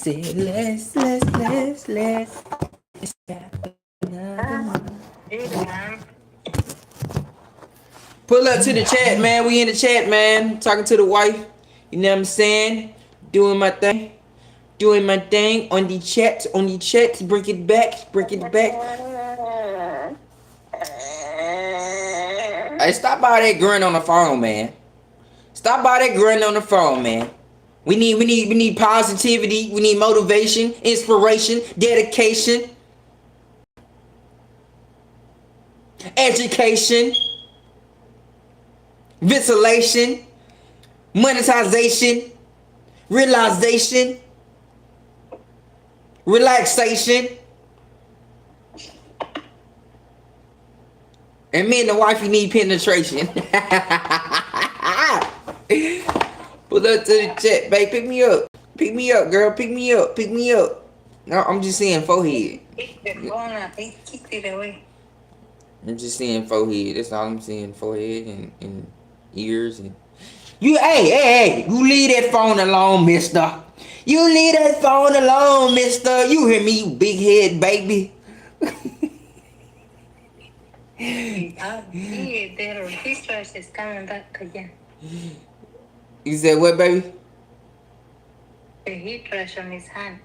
Say less. It's got another one. Pull up to the chat, man. We in the chat, man. Talking to the wife. You know what I'm saying? Doing my thing. Doing my thing on the chat. Bring it back. Hey, stop by that grunt on the phone, man. Stop by that grunt on the phone, man. We need positivity. We need motivation, inspiration, dedication, education, ventilation, monetization, realization, relaxation. And me and the wifey need penetration. Pull up to the chat, babe. Pick me up. Pick me up, girl. Pick me up. No, I'm just saying forehead. I'm just seeing forehead. That's all I'm seeing. Forehead and ears and you. Hey! You leave that phone alone, Mister. You leave that phone alone, Mister. You hear me, you big head baby? His trash is coming back again. You said what, baby? The heat trash on his hand.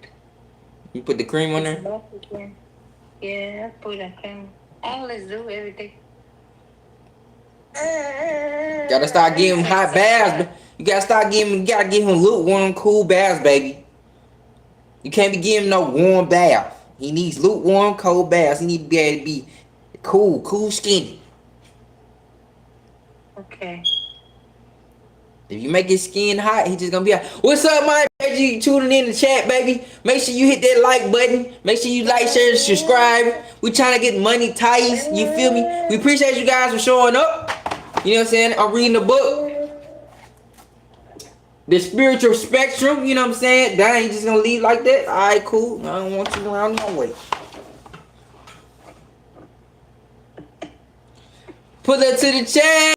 You put the cream on there? Yeah, I put a cream. I always do every day. Gotta start giving him hot baths. You gotta give him lukewarm, cool baths, baby. You can't be giving him no warm bath. He needs lukewarm, cold baths. He need to be able to be cool skinny. Okay. If you make his skin hot, he just gonna be hot. What's up, my you tuning in the chat, baby? Make sure you hit that like button. Make sure you like, share, and subscribe. We trying to get money ties. You feel me? We appreciate you guys for showing up. You know what I'm saying? I'm reading the book. The spiritual spectrum, you know what I'm saying? That ain't just gonna leave like that. Alright, cool. I don't want you around my way. Pull up to the chat.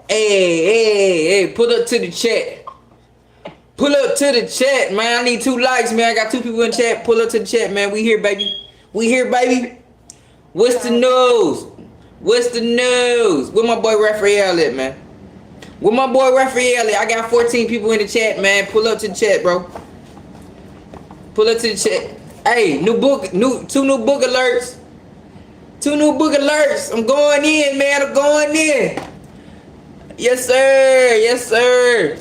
Hey. Pull up to the chat. Pull up to the chat, man. I need 2 likes, man. I got 2 people in chat. Pull up to the chat, man. We here, baby. What's the news? Where my boy Raphael at, man? I got 14 people in the chat, man. Pull up to the chat, bro. Pull up to the chat. Hey, 2 new book alerts. 2 new book alerts. I'm going in, man. Yes, sir.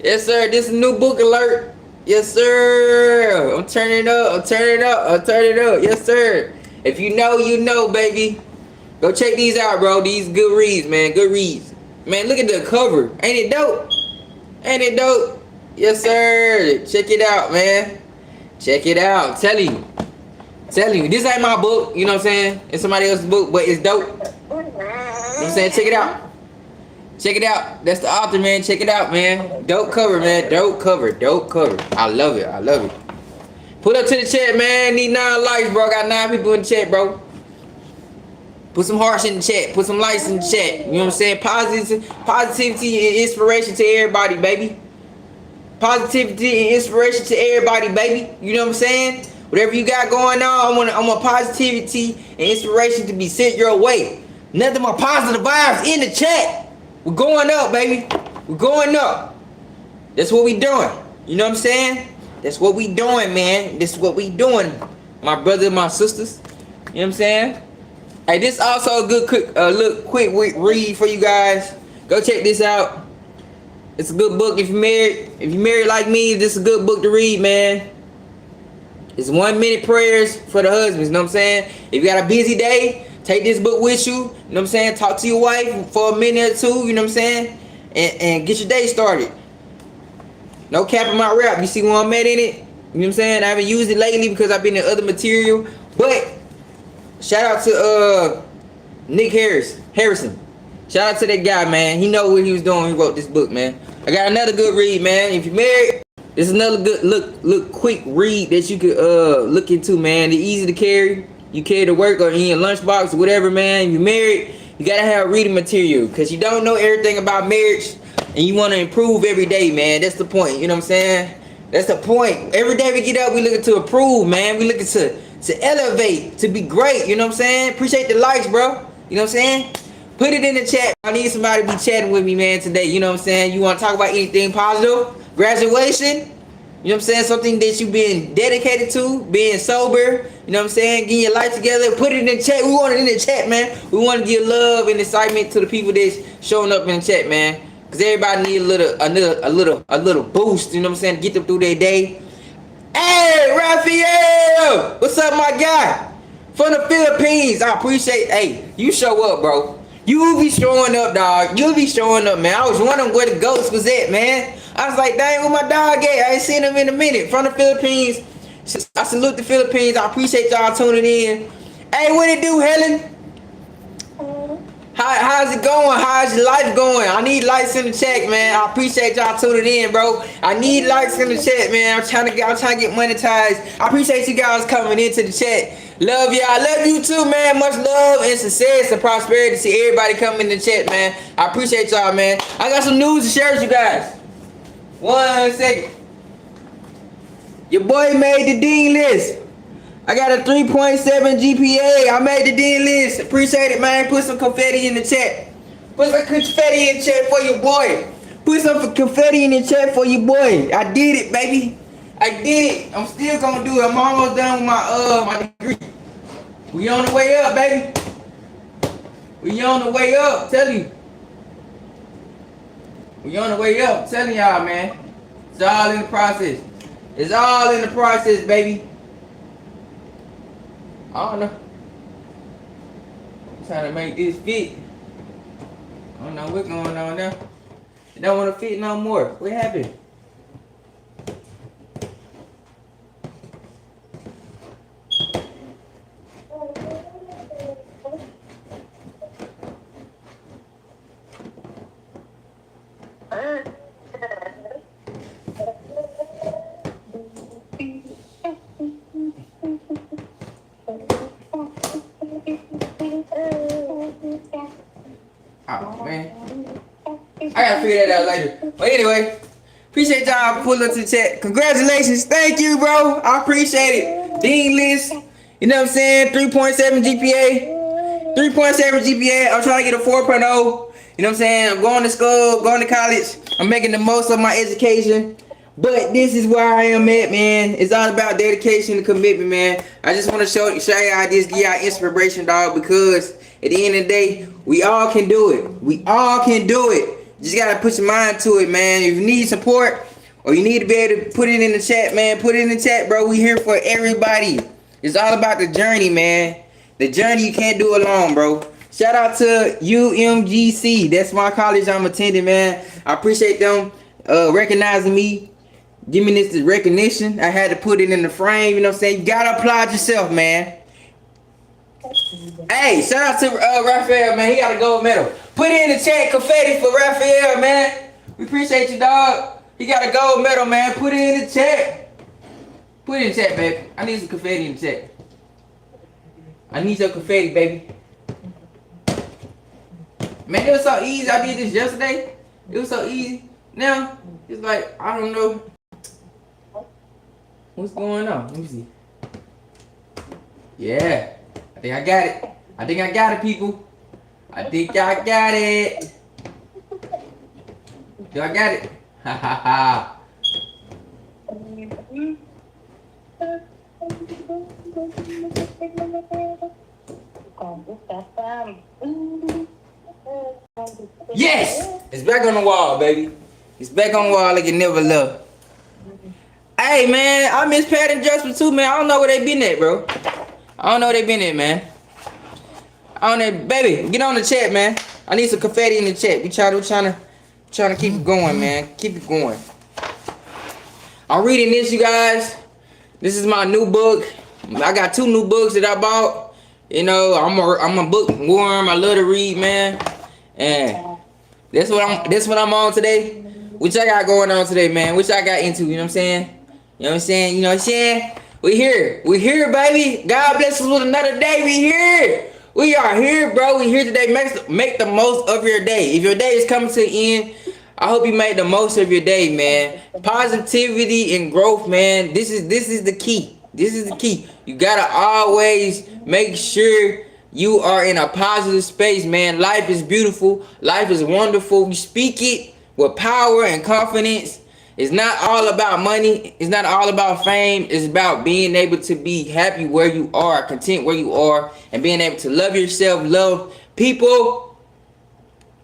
This is a new book alert. Yes, sir. I'm turning up. Yes, sir. If you know, you know, baby. Go check these out, bro. These good reads, man. Good reads. Man, look at the cover. Ain't it dope? Yes, sir. Check it out, man. Check it out. I'm telling you. This ain't my book. You know what I'm saying? It's somebody else's book, but it's dope. You know what I'm saying? Check it out. That's the author, man. Check it out, man. Dope cover, man. Dope cover. I love it. Put up to the chat, man. Need 9 likes, bro. Got 9 people in the chat, bro. Put some hearts in the chat. Put some likes in the chat. You know what I'm saying? Positivity and inspiration to everybody, baby. Positivity and inspiration to everybody, baby. You know what I'm saying? Whatever you got going on, I want positivity and inspiration to be sent your way. Nothing more positive vibes in the chat. We're going up, baby. We're going up. That's what we doing. You know what I'm saying? That's what we doing, man. This is what we doing, my brother and my sisters. You know what I'm saying? Hey, this is also a good quick read for you guys. Go check this out. It's a good book if you're married. If you're married like me, this is a good book to read, man. It's 1-minute prayers for the husbands, you know what I'm saying? If you got a busy day, take this book with you, you know what I'm saying? Talk to your wife for a minute or 2, you know what I'm saying? And get your day started. No cap in my rap. You see where I'm at in it? You know what I'm saying? I haven't used it lately because I've been in other material. But shout out to Nick Harrison. Shout out to that guy, man. He know what he was doing when he wrote this book, man. I got another good read, man. If you're married, this is another good look quick read that you could look into, man. They're easy to carry. You carry to work or in your lunchbox or whatever, man. If you're married, you gotta have reading material because you don't know everything about marriage and you want to improve every day, man. That's the point. You know what I'm saying? That's the point. Every day we get up, we looking to improve, man. We looking to elevate, to be great. You know what I'm saying? Appreciate the likes, bro. You know what I'm saying? Put it in the chat. I need somebody to be chatting with me, man, today. You know what I'm saying? You want to talk about anything positive? Graduation? You know what I'm saying? Something that you've been dedicated to, being sober. You know what I'm saying? Getting your life together. Put it in the chat. We want it in the chat, man. We want to give love and excitement to the people that's showing up in the chat, man. Cause everybody need a little boost. You know what I'm saying? To get them through their day. Hey, Raphael! What's up, my guy? From the Philippines. I appreciate. Hey, you show up, bro. You be showing up, dog. You be showing up, man. I was wondering where the ghost was at, man. I was like, dang, where my dog at? I ain't seen him in a minute. From the Philippines. I salute the Philippines. I appreciate y'all tuning in. Hey, what it do, Helen? How's it going? How's your life going? I need likes in the chat, man. I appreciate y'all tuning in, bro. I need likes in the chat, man. I'm trying to get monetized. I appreciate you guys coming into the chat. Love y'all. I love you too, man. Much love and success and prosperity. See everybody coming in the chat, man. I appreciate y'all, man. I got some news to share with you guys. 1 second. Your boy made the dean list. I got a 3.7 GPA. I made the dean list. Appreciate it, man. Put some confetti in the chat. Put some confetti in the chat for your boy. Put some confetti in the chat for your boy. I did it, baby. I did it. I'm still gonna do it. I'm almost done with my degree. We on the way up, baby. We on the way up. Tell you. We on the way up. Telling y'all, man. It's all in the process. It's all in the process, baby. I don't know. I'm trying to make this fit. I don't know what's going on now. It don't want to fit no more. What happened? Oh, man. I gotta figure that out later. But anyway, appreciate y'all pulling up to the chat. Congratulations. Thank you, bro. I appreciate it. Dean list. You know what I'm saying? 3.7 GPA. 3.7 GPA. I'm trying to get a 4.0. You know what I'm saying? I'm going to school, going to college. I'm making the most of my education. But this is where I am at, man. It's all about dedication and commitment, man. I just want to show y'all this, give y'all inspiration, dog, because at the end of the day, we all can do it. We all can do it. You just gotta put your mind to it, man. If you need support or you need to be able to put it in the chat, man, put it in the chat, bro. We here for everybody. It's all about the journey, man. The journey you can't do alone, bro. Shout out to UMGC. That's my college I'm attending, man. I appreciate them recognizing me. Give me this recognition. I had to put it in the frame, you know what I'm saying? You gotta applaud yourself, man. Hey, shout out to Raphael, man. He got a gold medal. Put it in the chat, confetti for Raphael, man. We appreciate you, dog. He got a gold medal, man. Put it in the chat. Put it in the chat, baby. I need some confetti in the chat. I need some confetti, baby. Man, it was so easy. I did this yesterday. It was so easy. Now, it's like, I don't know. What's going on? Let me see. Yeah. I think I got it. I think I got it, people. I think I got it. Do I got it? Ha ha ha. Yes! It's back on the wall, baby. It's back on the wall like it never left. Hey, man, I miss Pat and Jasper too, man. I don't know where they been at, bro. I don't know where they been at, man. I don't know, baby. Get on the chat, man. I need some confetti in the chat. We trying to keep it going, man. Keep it going. I'm reading this, you guys. This is my new book. I got 2 new books that I bought. You know, I'm a bookworm. I love to read, man. And that's what I'm on today. What I got going on today, man? What I got into, you know what I'm saying? You know what I'm saying? You know what I'm saying? We here. We here, baby. God bless us with another day. We here. We are here, bro. We here today. Make the most of your day. If your day is coming to an end, I hope you make the most of your day, man. Positivity and growth, man. This is the key. This is the key. You gotta always make sure you are in a positive space, man. Life is beautiful. Life is wonderful. You speak it with power and confidence. It's not all about money. It's not all about fame. It's about being able to be happy where you are, content where you are, and being able to love yourself, love people,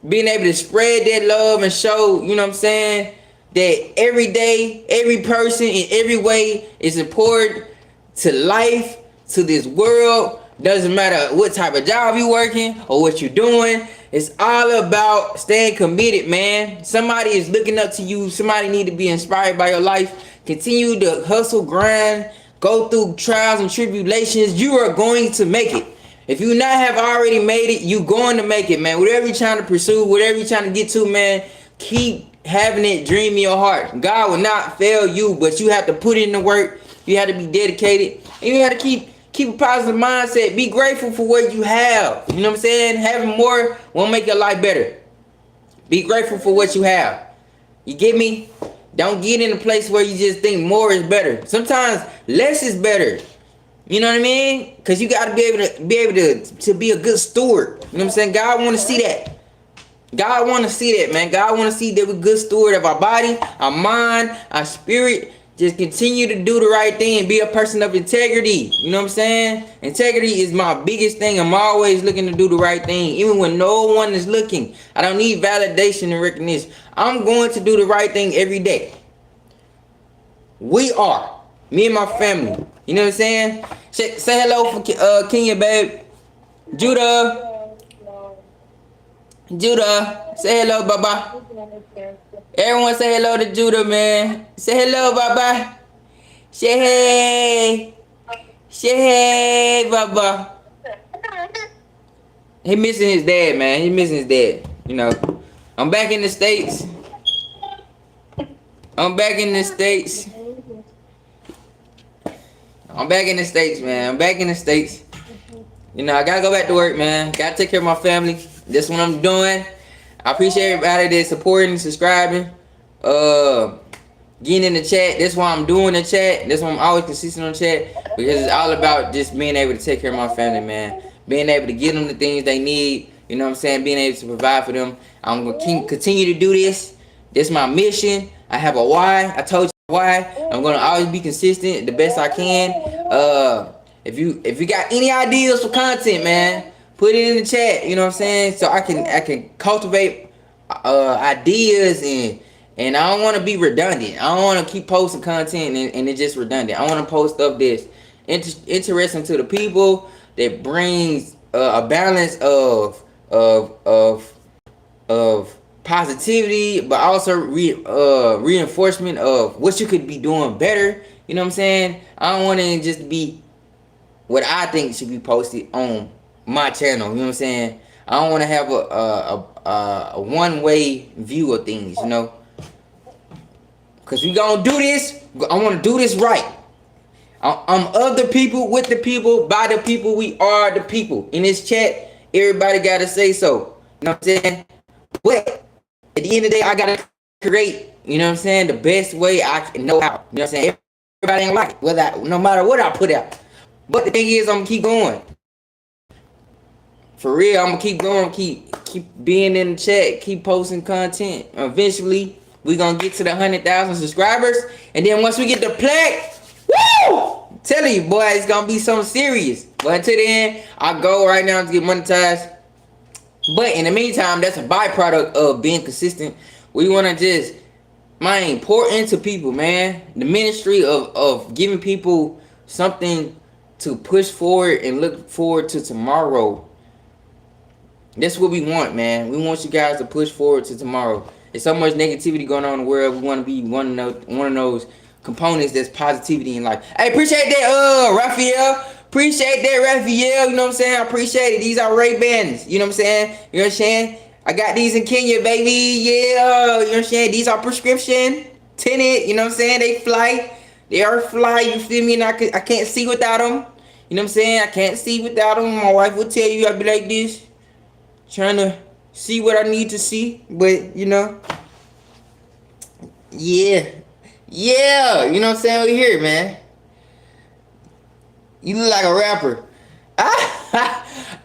being able to spread that love and show, you know what I'm saying, that every day, every person in every way is important to life, to this world. Doesn't matter what type of job you working or what you're doing. It's all about staying committed, man. Somebody is looking up to you. Somebody need to be inspired by your life. Continue to hustle, grind, go through trials and tribulations. You are going to make it. If you not have already made it, you going to make it, man. Whatever you're trying to pursue, whatever you're trying to get to, man, keep having it dream in your heart. God will not fail you, but you have to put in the work. You have to be dedicated, and you have to keep a positive mindset. Be grateful for what you have. You know what I'm saying? Having more won't make your life better. Be grateful for what you have. You get me? Don't get in a place where you just think more is better. Sometimes less is better. You know what I mean? Because you got to be able to be a good steward. You know what I'm saying? God want to see that. God want to see that, man. God want to see that we're good steward of our body, our mind, our spirit. Just continue to do the right thing and be a person of integrity. You know what I'm saying? Integrity is my biggest thing. I'm always looking to do the right thing, even when no one is looking. I don't need validation and recognition. I'm going to do the right thing every day. We are. Me and my family. You know what I'm saying? Say hello for Kenya, babe. Judah. Judah. Say hello, Baba. Everyone say hello to Judah, man. Say hello, Baba. Say hey. Say hey, Baba. He missing his dad, man. He missing his dad. You know. I'm back in the States. I'm back in the States. I'm back in the States, man. I'm back in the States. You know, I gotta go back to work, man. Gotta take care of my family. This is what I'm doing. I appreciate everybody that's supporting, subscribing, getting in the chat. That's why I'm doing the chat. That's why I'm always consistent on chat, because it's all about just being able to take care of my family, man. Being able to give them the things they need. You know what I'm saying? Being able to provide for them. I'm gonna continue to do this. This is my mission. I have a why. I told you why. I'm gonna always be consistent the best I can. If you got any ideas for content, man, put it in the chat. You know what I'm saying? So I can cultivate ideas, and I don't want to be redundant. I don't want to keep posting content and it's just redundant. I want to post stuff that's interesting to the people, that brings a balance of positivity, but also reinforcement of what you could be doing better. You know what I'm saying? I don't want to just be what I think should be posted on my channel. You know what I'm saying? I don't want to have a one-way view of things, you know? Because we gonna do this. I want to do this right. I'm of the people, with the people, by the people. We are the people. In this chat, everybody got to say so. You know what I'm saying? But at the end of the day, I got to create, you know what I'm saying, the best way I can know how. You know what I'm saying? Everybody ain't like it, no matter what I put out. But the thing is, I'm going to keep going. For real, I'm going to keep going, keep being in the chat, keep posting content. Eventually, we're going to get to the 100,000 subscribers. And then once we get the plaque, woo! I'm telling you, boy, it's going to be something serious. But until then, I go right now to get monetized. But in the meantime, that's a byproduct of being consistent. We want to just, man, pour into people, man. The ministry of giving people something to push forward and look forward to tomorrow. That's what we want, man. We want you guys to push forward to tomorrow. There's so much negativity going on in the world. We want to be one of those components that's positivity in life. Hey, appreciate that, Raphael. Appreciate that, Raphael. You know what I'm saying? I appreciate it. These are Ray-Bans. You know what I'm saying? You know what I'm saying? I got these in Kenya, baby. Yeah. You know what I'm saying? These are prescription tinted. You know what I'm saying? They fly. They are fly. You feel me? And I can't see without them. You know what I'm saying? I can't see without them. My wife will tell you I'll be like this, trying to see what I need to see. But, you know, Yeah. Yeah. You know what I'm saying? We here, man. You look like a rapper.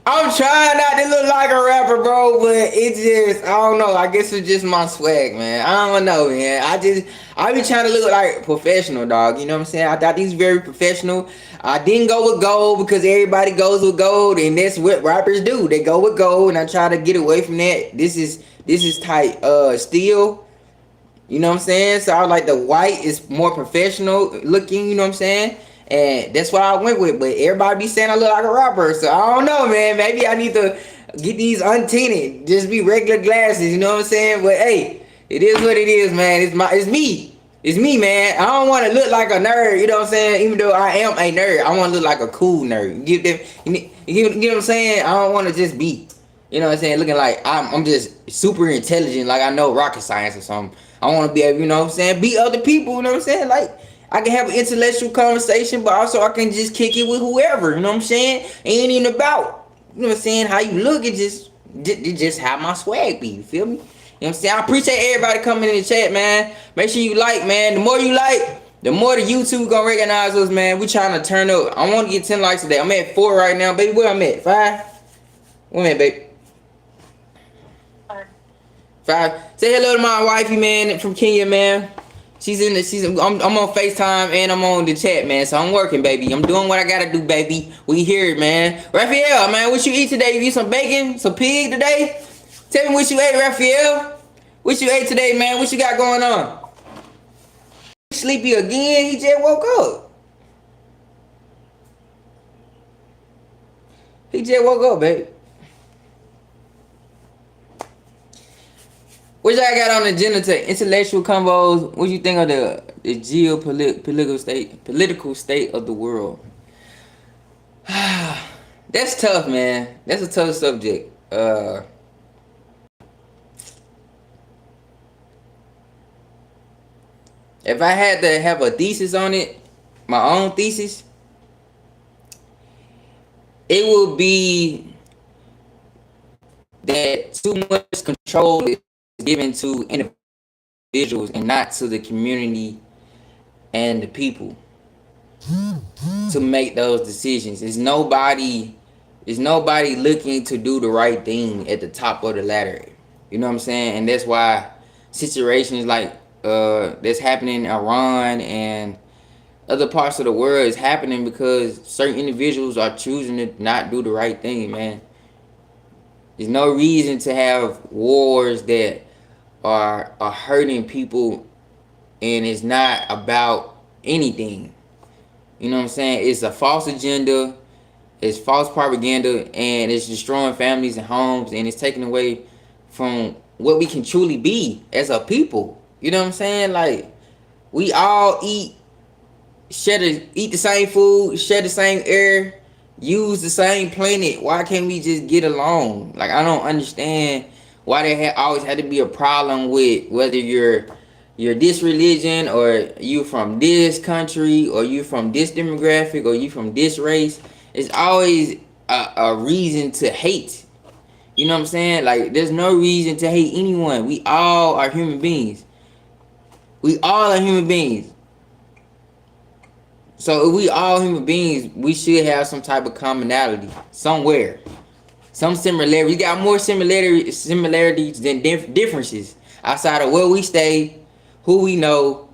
I'm trying not to look like a rapper, bro, but it just, I don't know. I guess it's just my swag, man. I don't know, man. I be trying to look like professional, dog. You know what I'm saying? I thought these very professional. I didn't go with gold because everybody goes with gold, and that's what rappers do. They go with gold, and I try to get away from that. This is tight, steel. You know what I'm saying? So I was like the white is more professional looking, you know what I'm saying? And that's what I went with. But everybody be saying I look like a rapper. So I don't know, man. Maybe I need to get these untinted. Just be regular glasses, you know what I'm saying? But hey, it is what it is, man. It's me. It's me, man. I don't want to look like a nerd, you know what I'm saying? Even though I am a nerd, I want to look like a cool nerd. You know what I'm saying? I don't want to just be, you know what I'm saying, looking like I'm just super intelligent, like I know rocket science or something. I want to be able, you know what I'm saying, beat other people, you know what I'm saying? Like, I can have an intellectual conversation, but also I can just kick it with whoever, you know what I'm saying? Ain't even about, you know what I'm saying, how you look, it just how my swag be, you feel me? You know what I'm saying? I appreciate everybody coming in the chat, man. Make sure you like, man. The more you like, the more the YouTube gonna recognize us, man. We trying to turn up. I want to get 10 likes today. I'm at 4 right now, baby. Where I'm at? 5? Where I'm at, baby? 5. Say hello to my wifey, man, from Kenya, man. I'm on FaceTime and I'm on the chat, man. So I'm working, baby. I'm doing what I gotta do, baby. We here, man. Raphael, man, what you eat today? You eat some bacon, some pig today? Tell me what you ate, Raphael. What you ate today, man? What you got going on? Sleepy again? He just woke up. He just woke up, baby. What y'all got on the agenda today? Intellectual combos. What you think of the political state of the world? That's tough, man. That's a tough subject. If I had to have a thesis on it, my own thesis, it would be that too much control is given to individuals and not to the community and the people to make those decisions. There's nobody looking to do the right thing at the top of the ladder. You know what I'm saying? And that's why situations like that's happening in Iran and other parts of the world is happening because certain individuals are choosing to not do the right thing, man. There's no reason to have wars that are hurting people, and it's not about anything. You know what I'm saying? It's a false agenda, it's false propaganda, and it's destroying families and homes, and it's taking away from what we can truly be as a people. You know what I'm saying? Like, we all eat the same food, share the same air, use the same planet. Why can't we just get along? Like, I don't understand why there always had to be a problem with whether you're this religion or you from this country or you from this demographic or you from this race. It's always a reason to hate. You know what I'm saying? Like, there's no reason to hate anyone. We all are human beings. We all are human beings. So if we all human beings, we should have some type of commonality somewhere, some similarity. We got more similarities than differences outside of where we stay, who we know,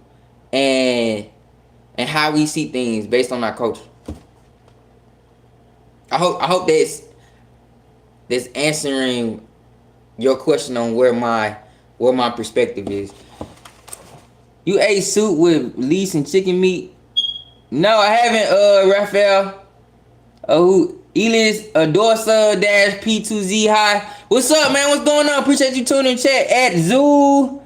and how we see things based on our culture. I hope that's answering your question on where my perspective is. You ate soup with leeks and chicken meat? No, I haven't, Raphael. Elis Adorsa dash P2Z high. What's up, man? What's going on? Appreciate you tuning in chat at ZOU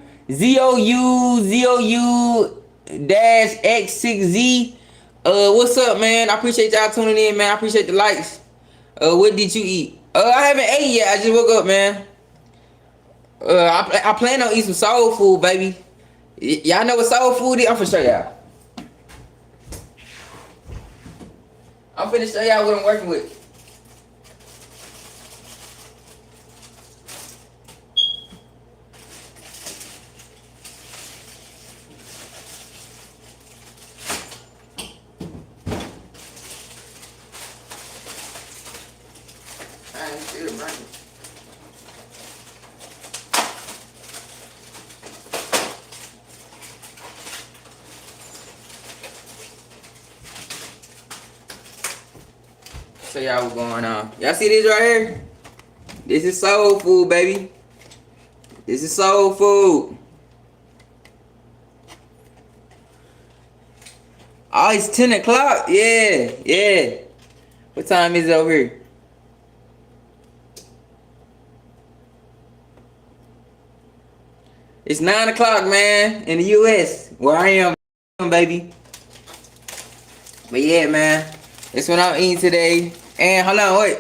dash X6Z. What's up, man? I appreciate y'all tuning in, man. I appreciate the likes. What did you eat? I haven't ate yet. I just woke up, man. I plan on eating some soul food, baby. Y'all know what soul food is? I'm finna show y'all. I'm finna show y'all what I'm working with. man. Still running. So y'all what's going on. Y'all see this right here? This is soul food, baby. This is soul food. Oh, it's 10 o'clock. Yeah, yeah. What time is it over here? It's 9 o'clock, man, in the US, where I am, baby. But yeah, man, that's what I'm eating today. And hold on, wait.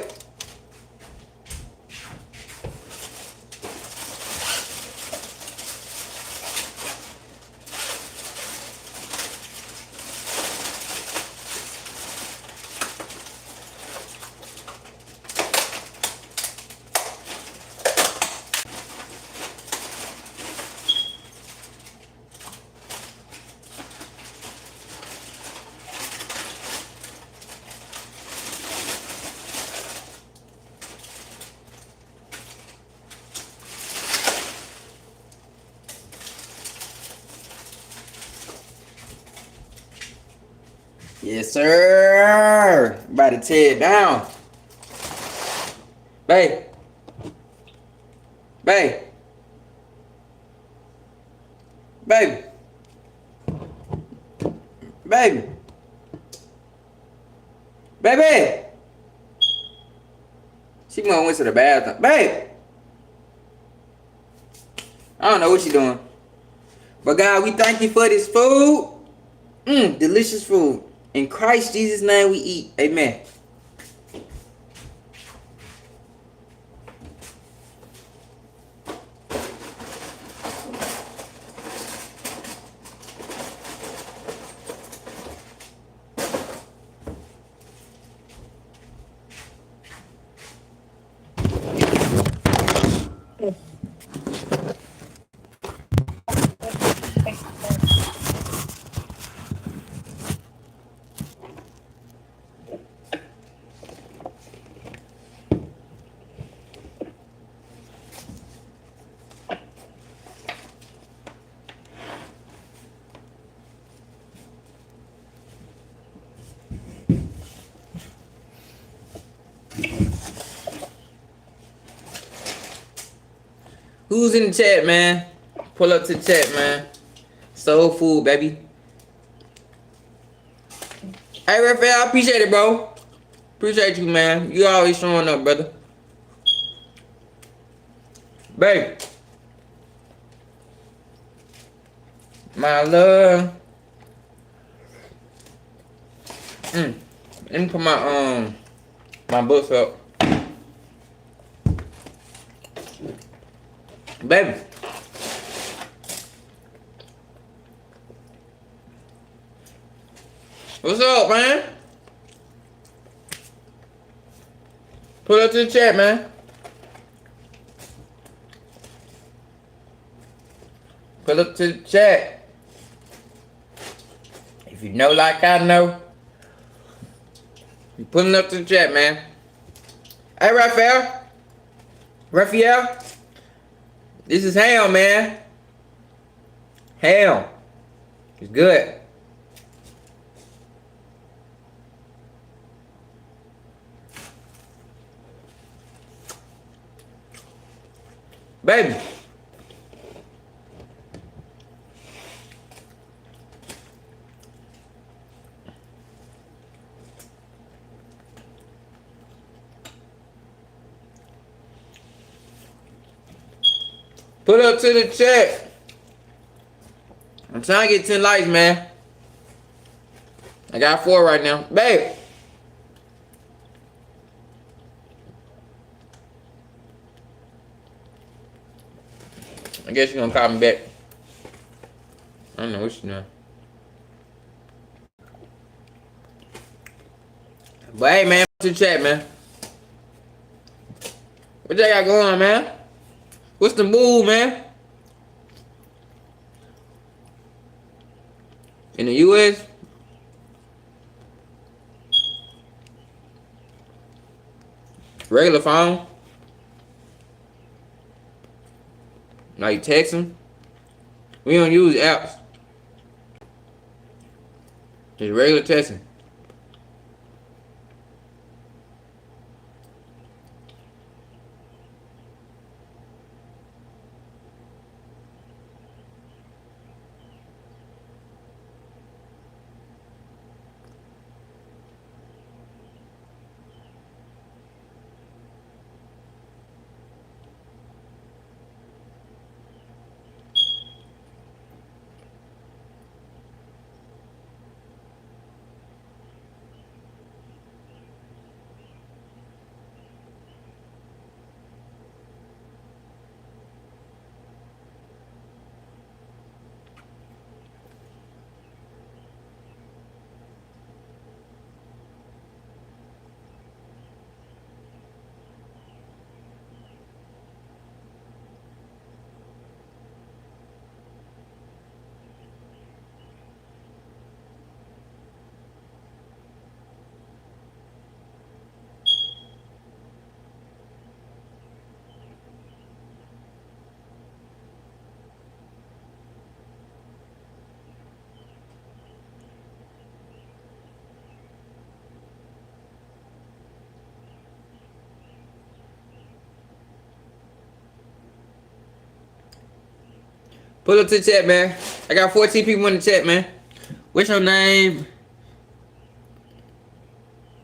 Yes, sir. About to tear it down. Babe. Babe. Baby. Baby. Baby. She gonna went to the bathroom. Babe. I don't know what she doing. But God, we thank you for this food. Delicious food. In Christ Jesus' name we eat. Amen. Who's in the chat, man? Pull up to the chat, man. Soul food, baby. Hey, Raphael, I appreciate it, bro. Appreciate you, man. You always showing up, brother. Babe. My love. Let me put my books up. Baby. What's up, man? Pull up to the chat, man. Pull up to the chat. If you know like I know, you pulling up to the chat, man. Hey, Raphael. Raphael. This is ham, man. Ham. It's good. Baby. Put up to the chat. I'm trying to get 10 likes, man. I got 4 right now. Babe. I guess you're gonna call me back. I don't know what you know. But hey, man, to the chat, man. What y'all got going on, man? What's the move, man? In the US? Regular phone. Like texting. We don't use apps. Just regular texting. Pull up to the chat, man. I got 14 people in the chat, man. What's your name?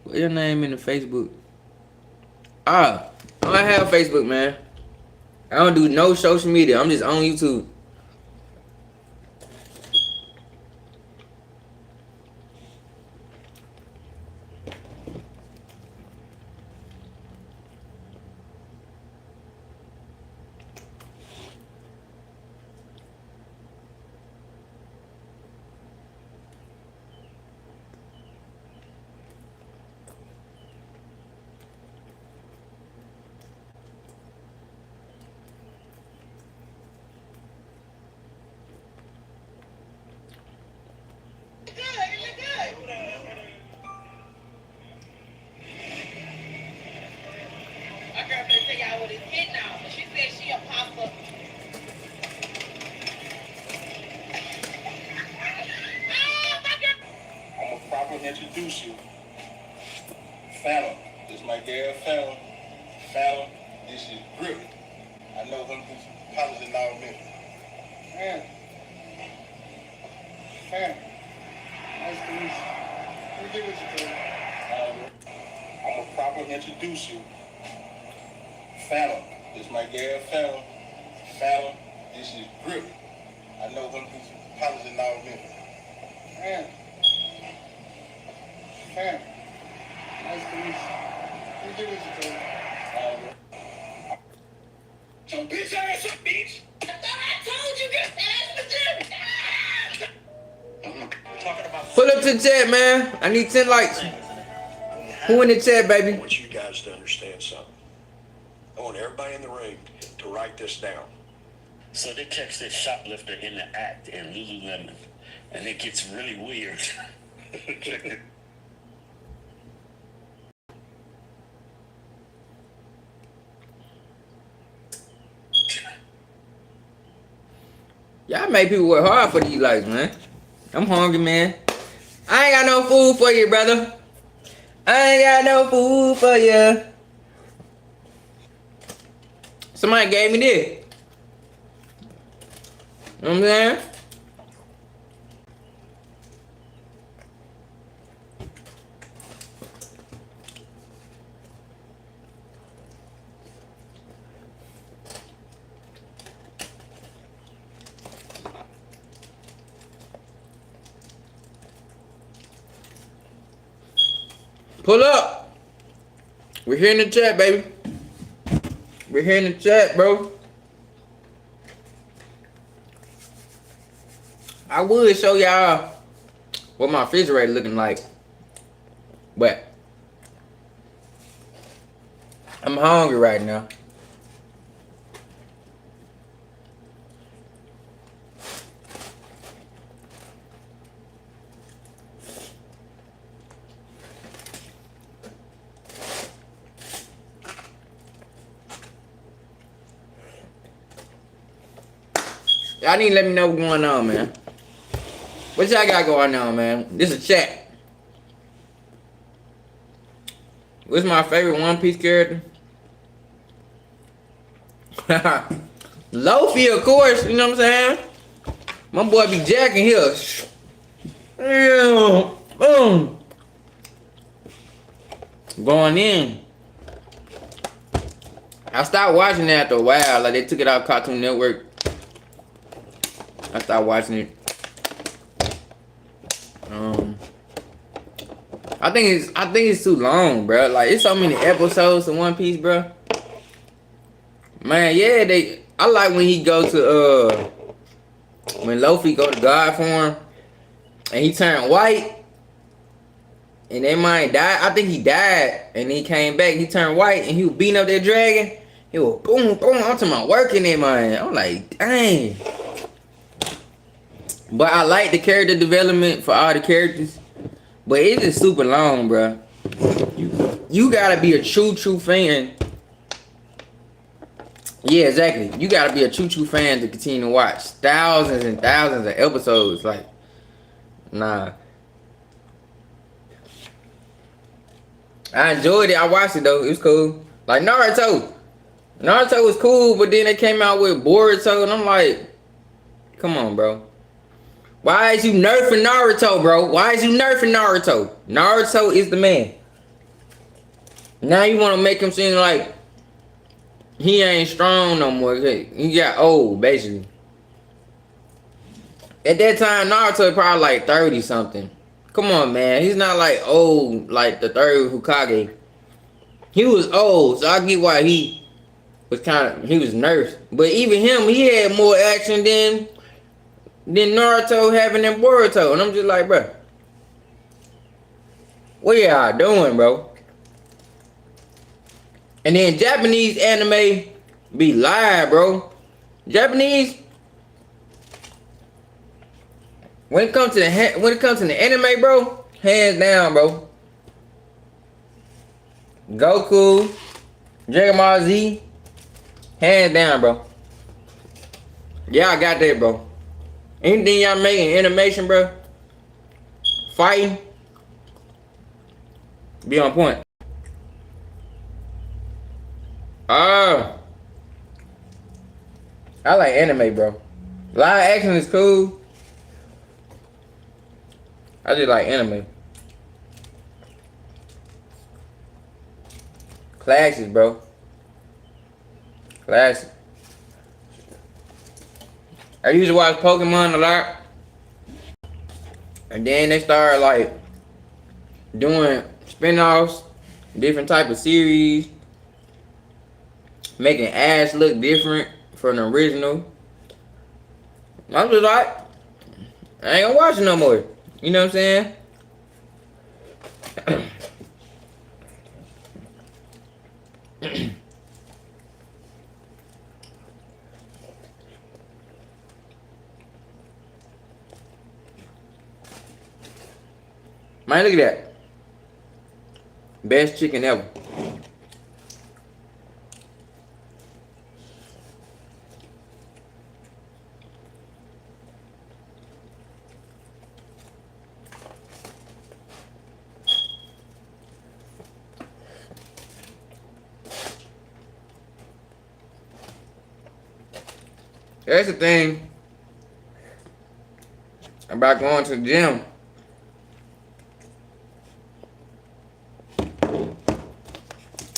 What's your name in the Facebook? I don't have Facebook, man. I don't do no social media. I'm just on YouTube. Introduce you. Phantom. This is my girl, Phantom. Phantom, this is Grip. I know him from college and all that. Man. Phantom. Nice to meet you. Let me get with you, brother. I'm going to properly introduce you. Phantom. This is my girl, Phantom. Phantom, this is Grip. I know him from college and all that. Man. Hey, nice to meet you. Let me get with you, brother. So bitch ass up, bitch. I thought I told you this ass. Pull up to the chat, man. I need 10 likes. Who in the chat, baby? I want you guys to understand something. I want everybody in the room to write this down. So they catch this shoplifter in the act in Lululemon, and it gets really weird. Y'all make people work hard for these likes, man. I'm hungry, man. I ain't got no food for you, brother. I ain't got no food for you. Somebody gave me this. You know what I'm saying? Pull up. We're here in the chat, baby. We're here in the chat, bro. I would show y'all what my refrigerator looking like, but I'm hungry right now. Y'all need to let me know what's going on, man. What y'all got going on, man? This is chat. What's my favorite One Piece character? Luffy, of course. You know what I'm saying? My boy be jacking here. Yeah. Boom. Going in. I stopped watching it after a while. Like they took it out of Cartoon Network. I stopped watching it. I think it's too long, bro. Like it's so many episodes in One Piece, bro. Man, yeah, I like when he go to when Luffy go to God form and he turned white and they might die. I think he died and he came back. He turned white and he was beating up that dragon. He was boom, boom. I'm talking about working it, man. I'm like, dang. But I like the character development for all the characters. But it's just super long, bro. You gotta be a true fan. Yeah, exactly. You gotta be a true fan to continue to watch thousands and thousands of episodes. Like, nah. I enjoyed it. I watched it though. It was cool. Like Naruto. Naruto was cool, but then they came out with Boruto, and I'm like, come on, bro. Why is you nerfing Naruto, bro? Why is you nerfing Naruto? Naruto is the man. Now you want to make him seem like he ain't strong no more. He got old, basically. At that time, Naruto probably like 30 something. Come on, man. He's not like old like the third Hokage. He was old, so I get why he was nerfed. But even him, he had more action than Naruto having in Boruto. And I'm just like, bro, what y'all doing, bro? And then Japanese anime be live, bro. Japanese, when it comes to the anime, bro, hands down, bro. Goku, Dragon Ball Z, hands down, bro. Y'all got that, bro. Anything y'all making animation, bro, fighting, be on point. I like anime, bro. Live action is cool. I just like anime. Classics, bro. Classic. I used to watch Pokemon a lot. And then they started like doing spin-offs, different type of series, making Ash look different from the original. I'm just like, I ain't gonna watch it no more. You know what I'm saying? Man, look at that. Best chicken ever. That's the thing about going to the gym.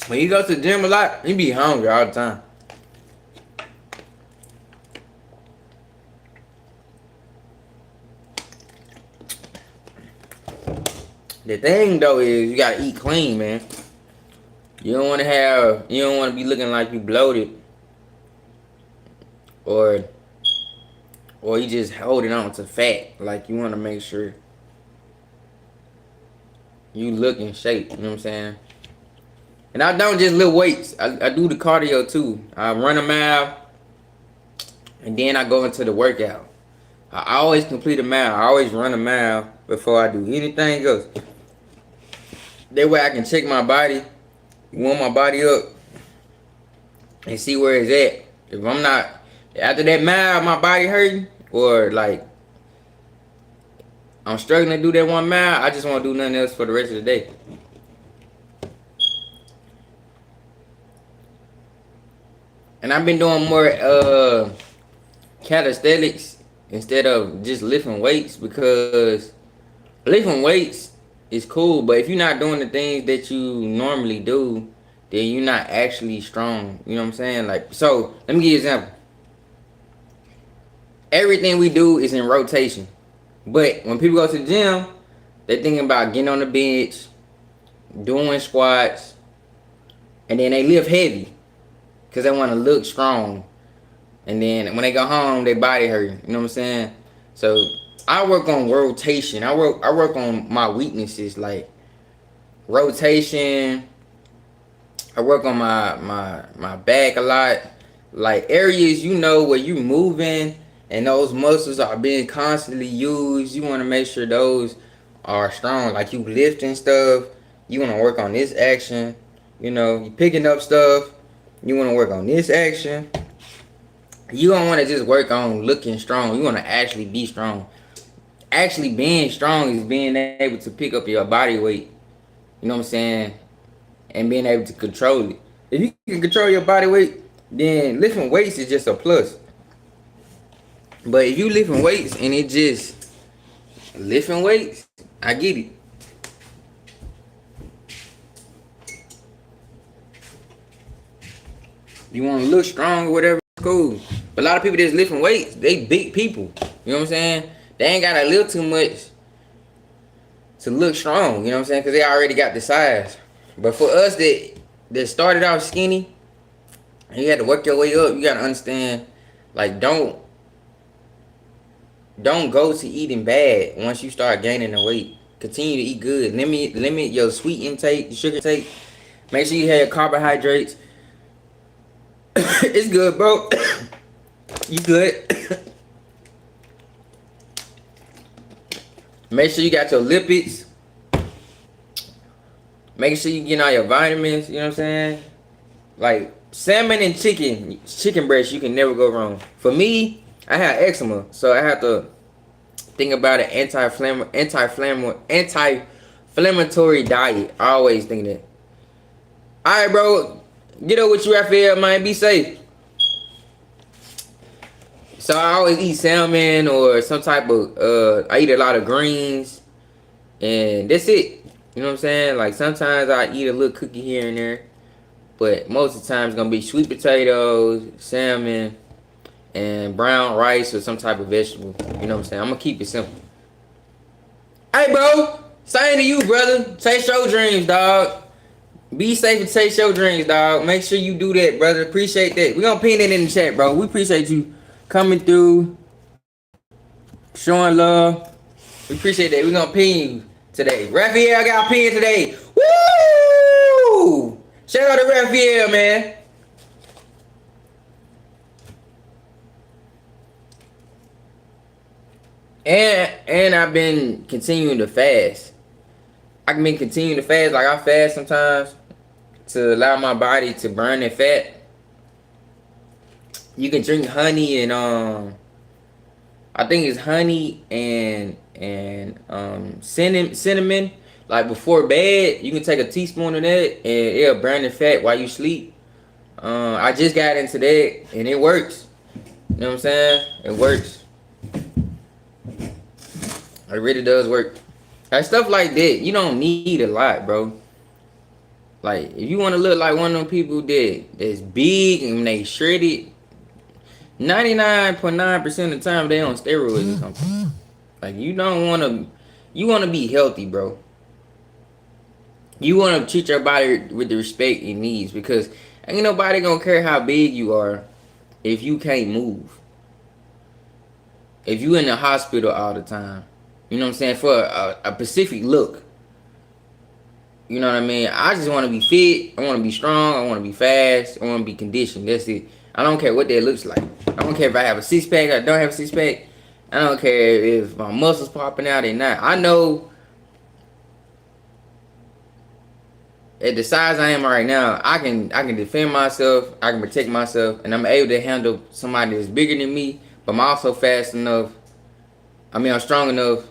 When you go to the gym a lot, you be hungry all the time. The thing though is you gotta eat clean, man. You don't want to be looking like you bloated, or you just holding on to fat. Like you want to make sure you look in shape. You know what I'm saying? And I don't just lift weights. I do the cardio too. I run a mile, and then I go into the workout. I always complete a mile. I always run a mile before I do anything else. That way I can check my body, warm my body up, and see where it's at. If I'm not After that mile, my body hurting, or like I'm struggling to do that 1 mile, I just want to do nothing else for the rest of the day. And I've been doing more calisthenics instead of just lifting weights, because lifting weights is cool, but if you're not doing the things that you normally do, then you're not actually strong. You know what I'm saying? Like, so let me give you an example. Everything we do is in rotation. But when people go to the gym, they thinking about getting on the bench, doing squats, and then they lift heavy because they want to look strong. And then when they go home, their body hurt. You know what I'm saying? So I work on rotation. I work on my weaknesses, like rotation. I work on my back a lot, like areas where you moving and those muscles are being constantly used. You want to make sure those are strong, like you lifting stuff. You want to work on this action. You picking up stuff. You want to work on this action. You don't want to just work on looking strong. You want to actually be strong. Actually being strong is being able to pick up your body weight. You know what I'm saying? And being able to control it. If you can control your body weight, then lifting weights is just a plus. But if you lifting weights and it just lifting weights, I get it. You want to look strong or whatever, it's cool. But a lot of people that's lifting weights, they big people. You know what I'm saying? They ain't got to lift too much to look strong. You know what I'm saying? Because they already got the size. But for us that started off skinny, and you had to work your way up, you got to understand, like, don't go to eating bad once you start gaining the weight. Continue to eat good. Limit your sweet intake, sugar intake. Make sure you have your carbohydrates. It's good, bro. You good. Make sure you got your lipids. Make sure you get all your vitamins, you know what I'm saying? Like salmon and chicken breast, you can never go wrong. For me, I have eczema, so I have to think about an anti-inflammatory diet. I always think that. Alright, bro. Get up with you, Raphael, man. Be safe. So I always eat salmon or some type of I eat a lot of greens, and that's it. You know what I'm saying? Like sometimes I eat a little cookie here and there, but most of the time it's gonna be sweet potatoes, salmon, and brown rice or some type of vegetable. You know what I'm saying? I'm gonna keep it simple. Hey, bro. Same to you, brother. Chase your dreams, dog. Be safe and chase your dreams, dog. Make sure you do that, brother. Appreciate that. We're gonna pin it in the chat, bro. We appreciate you coming through, showing love. We appreciate that. We're gonna pin you today. Raphael got pinned today. Woo! Shout out to Raphael, man. And I've been continuing to fast. I've been continuing to fast. Like I fast sometimes to allow my body to burn that fat. You can drink honey and I think it's honey and cinnamon. Like before bed, you can take a teaspoon of that and it'll burn the fat while you sleep. I just got into that and it works. You know what I'm saying? It works. It really does work. Like stuff like that, you don't need a lot, bro. Like if you want to look like one of them people that's big and they shredded, 99.9% of the time they on steroids or something. Like you want to be healthy, bro. You want to treat your body with the respect it needs, because ain't nobody gonna care how big you are if you can't move. If you in the hospital all the time. You know what I'm saying? For a specific look. You know what I mean? I just want to be fit. I want to be strong. I want to be fast. I want to be conditioned. That's it. I don't care what that looks like. I don't care if I have a six-pack or don't have a six-pack. I don't care if my muscles popping out or not. I know at the size I am right now, I can defend myself, I can protect myself, and I'm able to handle somebody that's bigger than me. But I'm also fast enough. I mean, I'm strong enough.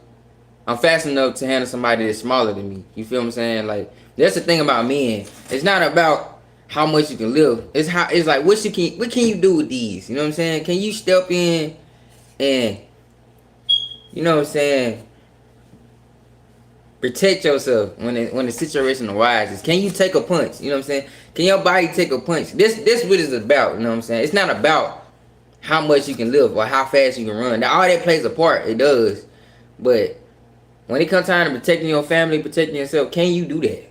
I'm fast enough to handle somebody that's smaller than me. You feel what I'm saying? Like that's the thing about men. It's not about how much you can live. It's like what can you do with these? You know what I'm saying? Can you step in and you know what I'm saying? Protect yourself when the situation arises. Can you take a punch? You know what I'm saying? Can your body take a punch? This what it's about. You know what I'm saying? It's not about how much you can live or how fast you can run. Now, all that plays a part. It does. But when it comes time to protecting your family, protecting yourself, can you do that?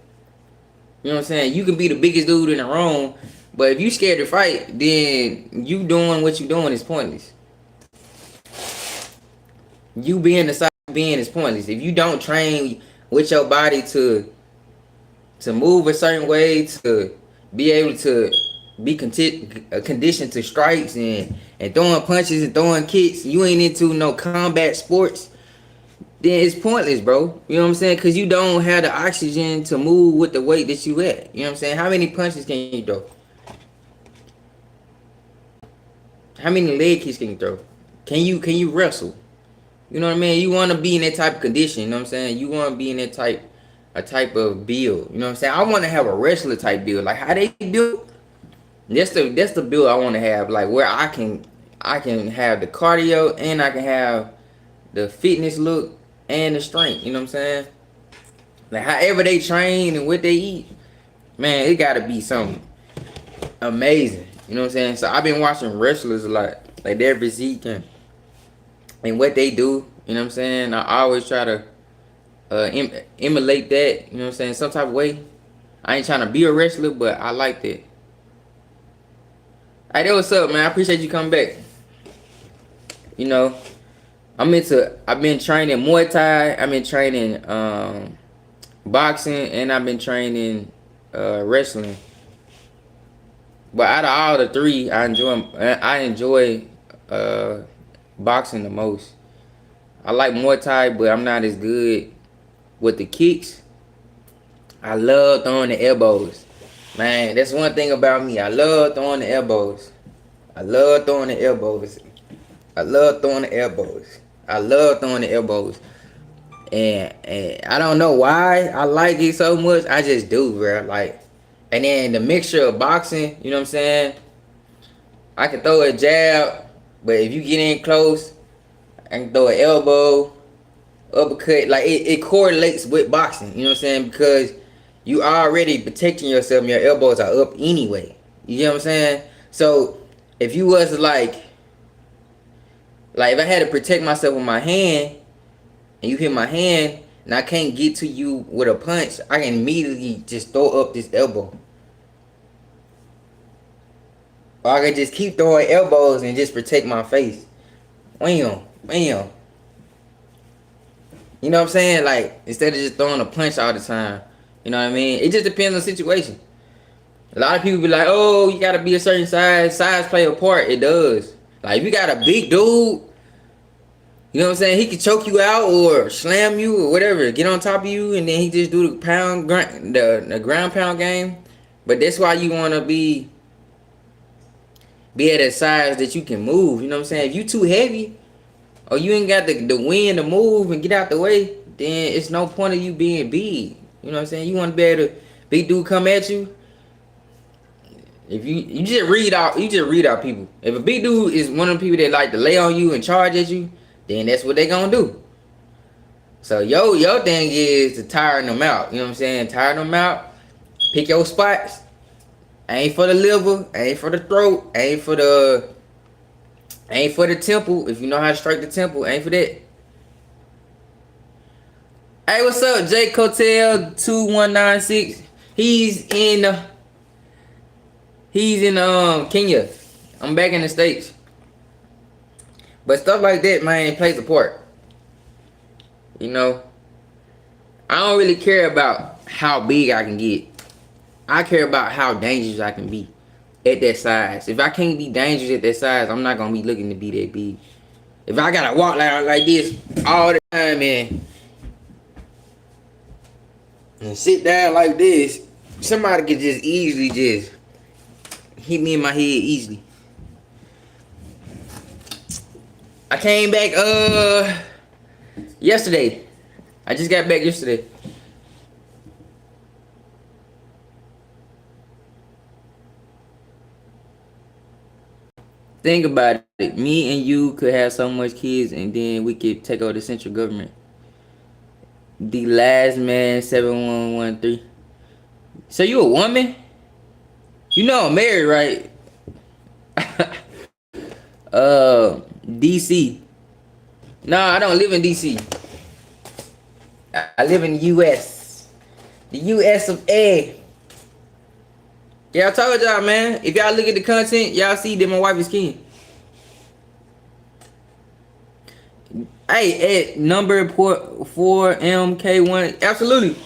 You know what I'm saying? You can be the biggest dude in the room, but if you scared to fight, then you doing what you doing is pointless. You being the size you being is pointless. If you don't train with your body to move a certain way, to be able to be conditioned to strikes and throwing punches and throwing kicks, you ain't into no combat sports, then it's pointless, bro. You know what I'm saying? Because you don't have the oxygen to move with the weight that you at. You know what I'm saying? How many punches can you throw? How many leg kicks can you throw? Can you wrestle? You know what I mean? You want to be in that type of condition. You know what I'm saying? You want to be in that type of build. You know what I'm saying? I want to have a wrestler type build, like how they build. That's the build I want to have, like where I can have the cardio and I can have the fitness look and the strength. You know what I'm saying? Like however they train and what they eat, man, it gotta be something amazing. You know what I'm saying? So I've been watching wrestlers a lot, like their physique and what they do. You know what I'm saying? I always try to emulate that. You know what I'm saying? Some type of way. I ain't trying to be a wrestler, but I like that. Hey, what's up, man? I appreciate you coming back. You know, I've been training Muay Thai. I've been training boxing, and I've been training wrestling. But out of all the three, I enjoy boxing the most. I like Muay Thai, but I'm not as good with the kicks. I love throwing the elbows. Man, that's one thing about me. I love throwing the elbows. I love throwing the elbows. I love throwing the elbows. I love throwing the elbows. And I don't know why I like it so much. I just do, bro. Like, and then the mixture of boxing, you know what I'm saying? I can throw a jab, but if you get in close, I can throw an elbow, uppercut. Like, it correlates with boxing, you know what I'm saying? Because you already protecting yourself and your elbows are up anyway. You know what I'm saying? So, if you was like if I had to protect myself with my hand, and you hit my hand, and I can't get to you with a punch, I can immediately just throw up this elbow. Or I can just keep throwing elbows and just protect my face. Bam, bam. You know what I'm saying? Like, instead of just throwing a punch all the time. You know what I mean? It just depends on the situation. A lot of people be like, oh, you gotta be a certain size. Size play a part. It does. Like, if you got a big dude, you know what I'm saying? He can choke you out or slam you or whatever. Get on top of you and then he just do the ground pound game. But that's why you want to be at a size that you can move. You know what I'm saying? If you too heavy or you ain't got the wind to move and get out the way, then it's no point of you being big. You know what I'm saying? You want to be able to, big dude come at you. If you just read out people. If a big dude is one of the people that like to lay on you and charge at you, then that's what they gonna do. So your thing is to tire them out. You know what I'm saying? Tire them out. Pick your spots. Ain't for the liver. Ain't for the throat. Ain't for the temple. If you know how to strike the temple, ain't for that. Hey, what's up, Jake Cotel 2196? He's in Kenya. I'm back in the States. But stuff like that, man, plays a part. You know, I don't really care about how big I can get. I care about how dangerous I can be at that size. If I can't be dangerous at that size, I'm not gonna be looking to be that big. If I gotta walk like this all the time and sit down like this, somebody could just easily just hit me in my head easily. I came back yesterday. I just got back yesterday. Think about it. Me and you could have so much kids and then we could take over the central government. The last man 7113. So you a woman? You know I'm married, right? DC. No, I don't live in DC. I live in the US. The US of A. Yeah, I told y'all, man. If y'all look at the content, y'all see that my wife is king. Hey, at number 4MK1, absolutely.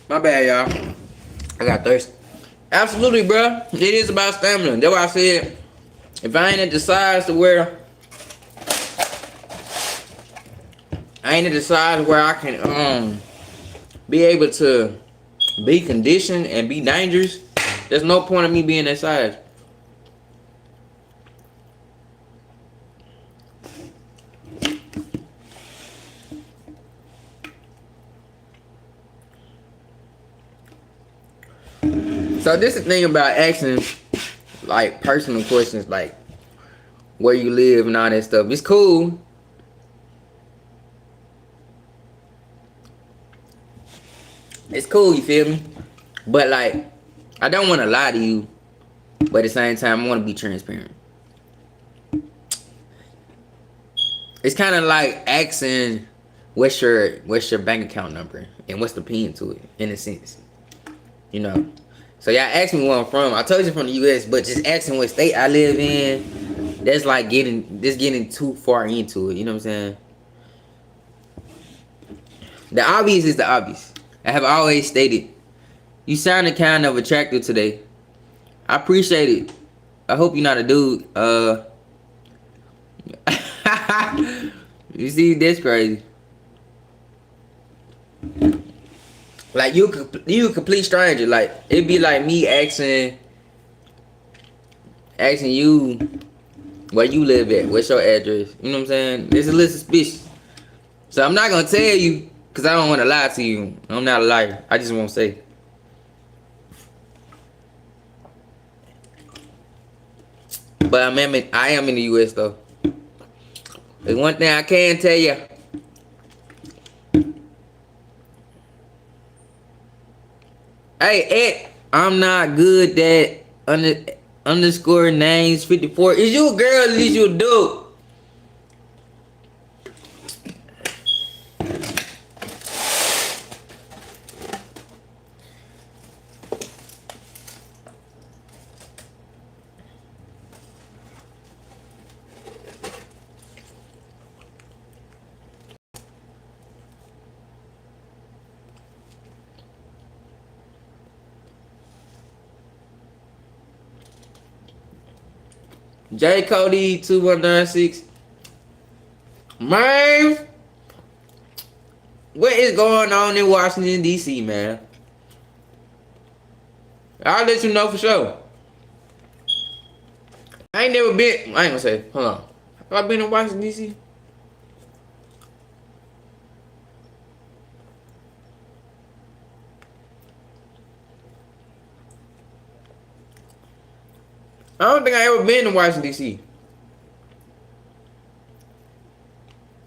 My bad, y'all. I got thirsty. Absolutely, bro. It is about stamina. That's why I said, if I ain't at the size to where I can be able to be conditioned and be dangerous, there's no point of me being that size. So this is the thing about asking like personal questions, like where you live and all that stuff. It's cool. It's cool, you feel me? But like, I don't want to lie to you, but at the same time, I want to be transparent. It's kind of like asking what's your bank account number and what's the pin to it, in a sense, you know. So y'all asked me where I'm from. I told you from the US, but just asking what state I live in, that's like getting too far into it. You know what I'm saying? The obvious is the obvious. I have always stated, you sounded kind of attractive today. I appreciate it. I hope you're not a dude. You see, that's crazy. Like you a complete stranger. Like it'd be like me asking you where you live at, what's your address. You know what I'm saying? It's a little suspicious. So I'm not gonna tell you because I don't want to lie to you. I'm not a liar. I just won't say. But I am in the US though. There's one thing I can tell you. Hey, Ed, I'm not good at underscore names 54. Is you a girl or is you a dude? J Cody 2196. Man, what is going on in Washington DC, man? I'll let you know for sure. I ain't never been. I ain't gonna say. Hold on. Have I been in Washington DC? I don't think I ever been to Washington DC.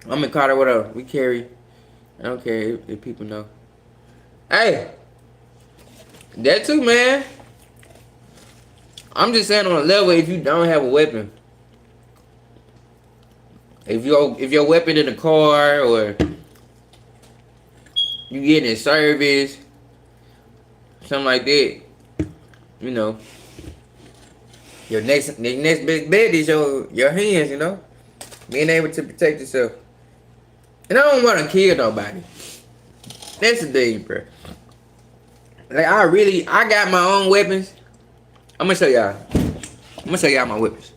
I'm in Carter. Whatever. We carry. I don't care if people know. Hey, that too, man. I'm just saying on a level, if you don't have a weapon, if your weapon in the car or you get in service, something like that. You know, the next big bet is your hands. You know, being able to protect yourself. And I don't want to kill nobody. That's the thing, bro. Like I got my own weapons. I'm gonna show y'all. I'm gonna show y'all my weapons.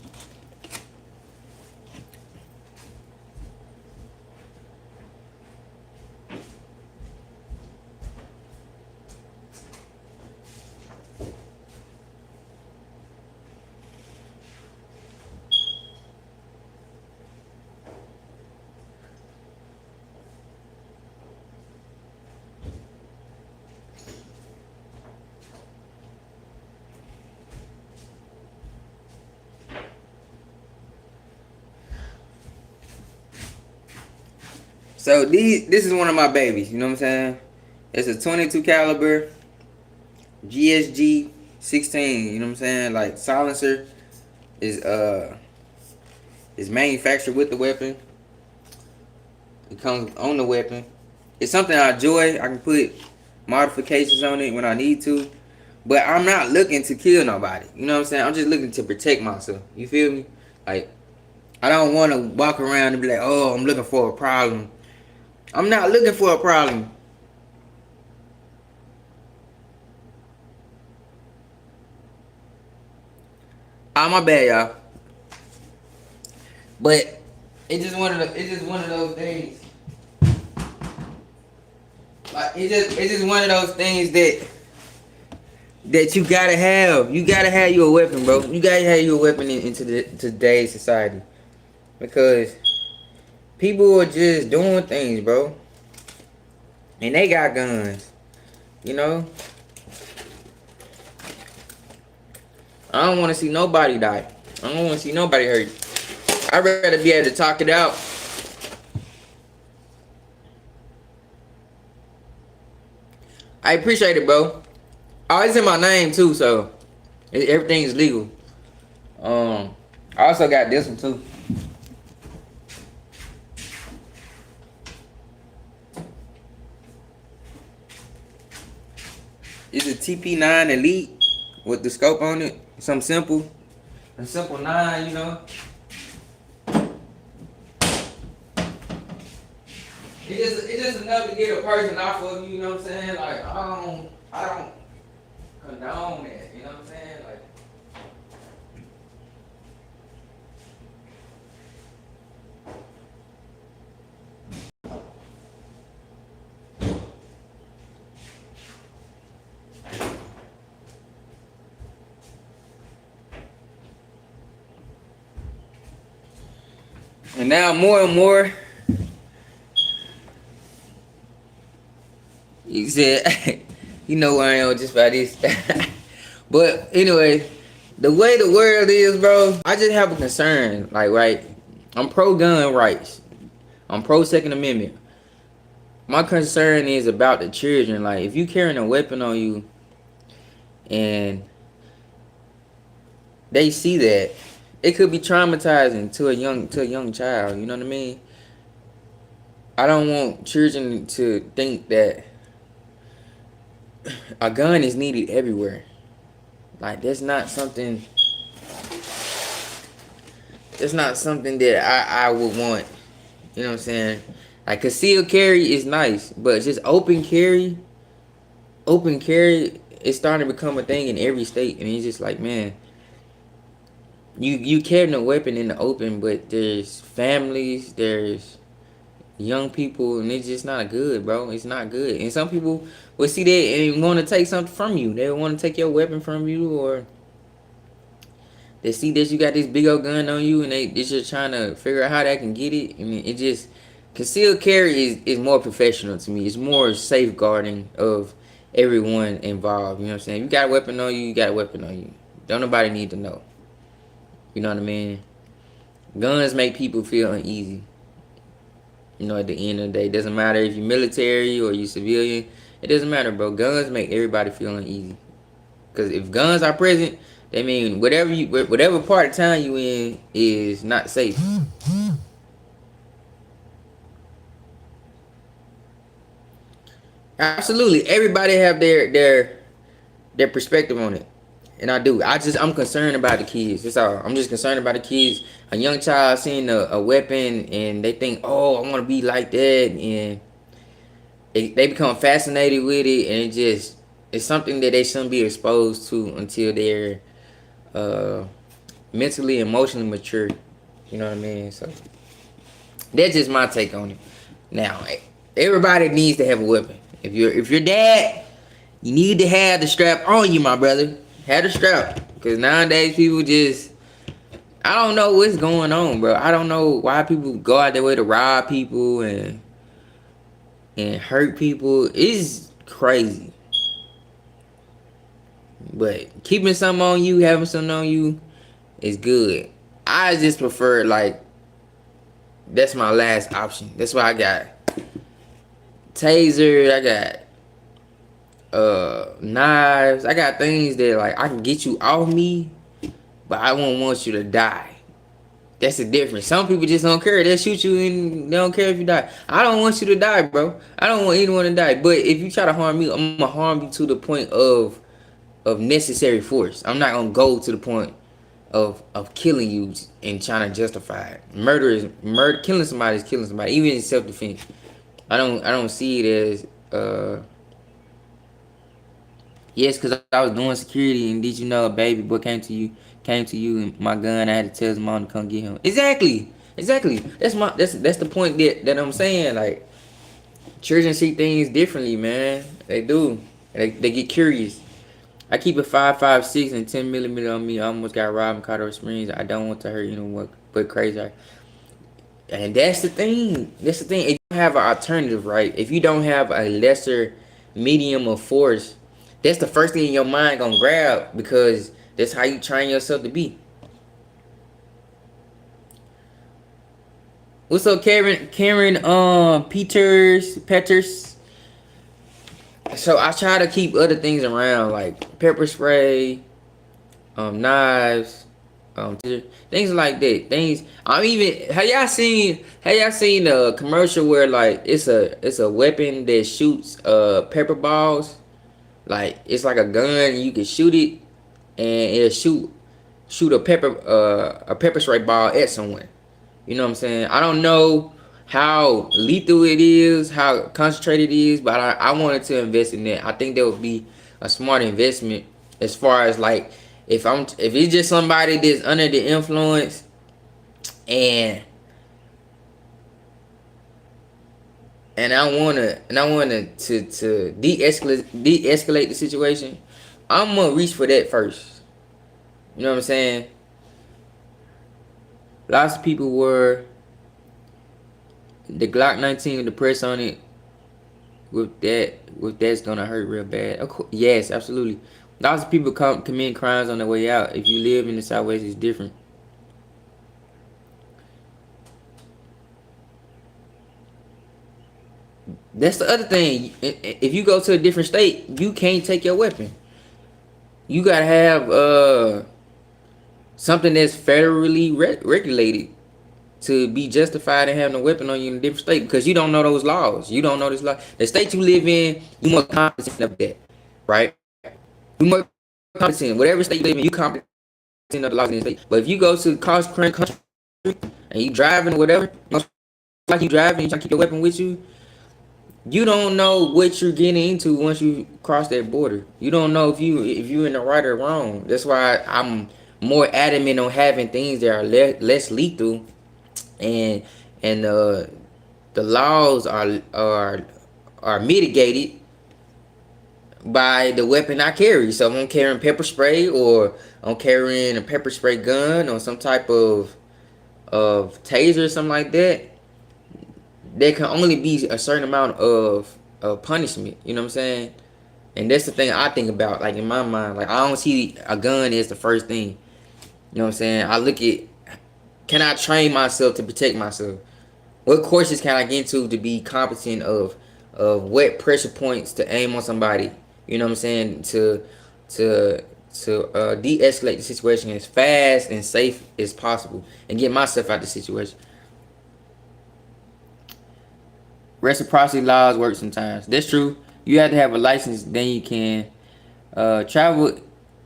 So this is one of my babies. You know what I'm saying? It's a 22 caliber GSG 16. You know what I'm saying? Like silencer is manufactured with the weapon. It comes on the weapon. It's something I enjoy. I can put modifications on it when I need to. But I'm not looking to kill nobody. You know what I'm saying? I'm just looking to protect myself. You feel me? Like, I don't want to walk around and be like, oh, I'm looking for a problem. I'm not looking for a problem. Ah, my bad, y'all. But it's just one of those things. Like it's just one of those things that you gotta have. You gotta have your weapon, bro. You gotta have your weapon into today's society, because people are just doing things, bro, and they got guns. You know, I don't want to see nobody die. I don't want to see nobody hurt. I'd rather be able to talk it out. I appreciate it, bro. Oh, it's in my name too, so everything's legal. I also got this one too. It's a TP9 Elite with the scope on it. Something simple. A simple 9, you know. It's just enough to get a person off of you, you know what I'm saying? Like I don't condone that, you know what I'm saying? Like, and now more and more, you said, you know where I am just by this. But anyway, the way the world is, bro, I just have a concern. Like, right, I'm pro gun rights. I'm pro Second Amendment. My concern is about the children. Like, if you carrying a weapon on you and they see that, it could be traumatizing to a young child. You know what I mean? I don't want children to think that a gun is needed everywhere. Like, that's not something. It's not something that I would want. You know what I'm saying? Like, concealed carry is nice, but just open carry is starting to become a thing in every state. And it's just like, man, you carrying a weapon in the open, but there's families, there's young people, and it's just not good, bro. It's not good. And some people will see that and want to take something from you. They want to take your weapon from you, or they see that you got this big old gun on you, and they just trying to figure out how they can get it. I mean, it just, concealed carry is more professional to me. It's more safeguarding of everyone involved. You know what I'm saying? You got a weapon on you, you got a weapon on you. Don't nobody need to know. You know what I mean? Guns make people feel uneasy. You know, at the end of the day, it doesn't matter if you're military or you civilian. It doesn't matter, bro. Guns make everybody feel uneasy. Because if guns are present, that mean whatever part of town you in is not safe. Absolutely, everybody have their perspective on it, and I do. I'm concerned about the kids. That's all. I'm just concerned about the kids. A young child seeing a weapon and they think, oh, I want to be like that, and they become fascinated with it, and it's something that they shouldn't be exposed to until they're uh, mentally, emotionally mature. You know what I mean? So that's just my take on it. Now, everybody needs to have a weapon. If you're dad, you need to have the strap on you, my brother. Have the strap, because nowadays people just, I don't know what's going on, bro. I don't know why people go out their way to rob people and hurt people. It's crazy. But keeping something on you, having something on you, is good. I just prefer, like, that's my last option. That's why I got taser. I got knives. I got things that, like, I can get you off me, but I won't want you to die. That's the difference. Some people just don't care. They'll shoot you and they don't care if you die. I don't want you to die, bro. I don't want anyone to die. But if you try to harm me, I'm gonna harm you to the point of necessary force. I'm not gonna go to the point of killing you and trying to justify it. Murder is murder. Killing somebody is killing somebody, even in self defense. I don't see it as yes, because I was doing security, and did you know a baby boy came to you, and my gun, I had to tell his mom to come get him. Exactly. That's the point that I'm saying. Like, children see things differently, man. They do. They get curious. I keep a 5.56 and 10mm on me. I almost got robbed in Colorado Springs. I don't want to hurt anyone, but crazy. And that's the thing. That's the thing. If you don't have an alternative, right? If you don't have a lesser medium of force, that's the first thing in your mind gonna grab, because that's how you train yourself to be. What's up, Karen? Peters. So I try to keep other things around, like pepper spray, knives, things like that. Things I'm even have y'all seen a commercial where, like, it's a weapon that shoots pepper balls? Like, it's like a gun, you can shoot it and it'll shoot a pepper spray ball at someone. You know what I'm saying? I don't know how lethal it is, how concentrated it is, but I wanted to invest in that. I think that would be a smart investment, as far as, like, if it's just somebody that's under the influence and I wanna to de-escalate the situation, I'm gonna reach for that first. You know what I'm saying? Lots of people were the Glock 19 with the press on it. With that's gonna hurt real bad. Of course, yes, absolutely. Lots of people commit crimes on their way out. If you live in the Southwest, it's different. That's the other thing. If you go to a different state, you can't take your weapon. You gotta have something that's federally regulated to be justified in having a weapon on you in a different state, because you don't know those laws. You don't know this law. The state you live in, you more competent of that, right? You more competent. Whatever state you live in, you competent of the laws in the state. But if you go to cross country and you driving or whatever, like you driving, you trying to keep your weapon with you, you don't know what you're getting into once you cross that border. You don't know if you're in the right or wrong. That's why I'm more adamant on having things that are less lethal, and the laws are mitigated by the weapon I carry. So if I'm carrying pepper spray, or I'm carrying a pepper spray gun, or some type of taser or something like that, there can only be a certain amount of punishment. You know what I'm saying? And that's the thing I think about. Like, in my mind, like, I don't see a gun as the first thing. You know what I'm saying? I look at, can I train myself to protect myself? What courses can I get into to be competent of what pressure points to aim on somebody? You know what I'm saying? To de-escalate the situation as fast and safe as possible, and get myself out of the situation. Reciprocity laws work sometimes. That's true. You have to have a license, then you can travel.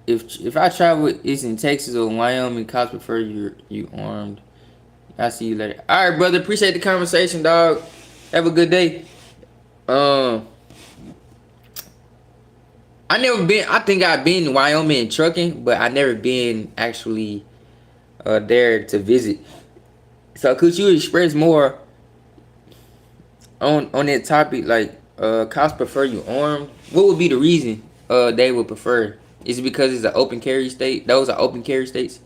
If I travel, it's in Texas or Wyoming. Cops prefer you armed. I'll see you later. All right, brother. Appreciate the conversation, dog. Have a good day. Um, I never been. I think I've been to Wyoming trucking, but I never been actually there to visit. So could you express more on that topic? Like, cops prefer you armed. What would be the reason they would prefer? Is it because it's an open carry state? Those are open carry states.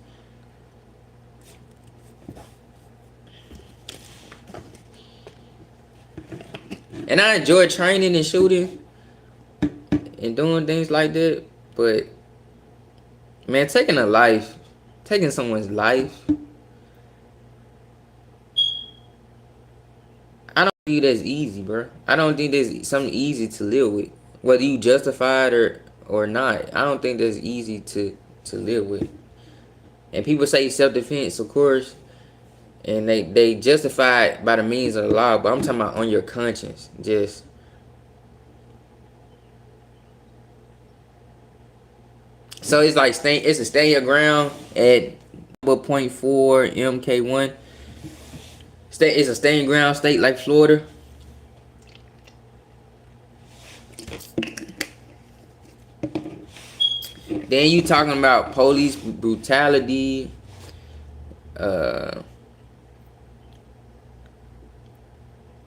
And I enjoy training and shooting and doing things like that. But man, taking someone's life, I don't think that's easy, bro. I don't think that's something easy to live with. Whether you justify it or not, I don't think that's easy to live with. And people say self defense, of course, and they justify it by the means of the law. But I'm talking about on your conscience, just. So it's like it's a stand your ground at 0.4 MK1. It's a stand your ground state like Florida. Then you talking about police brutality,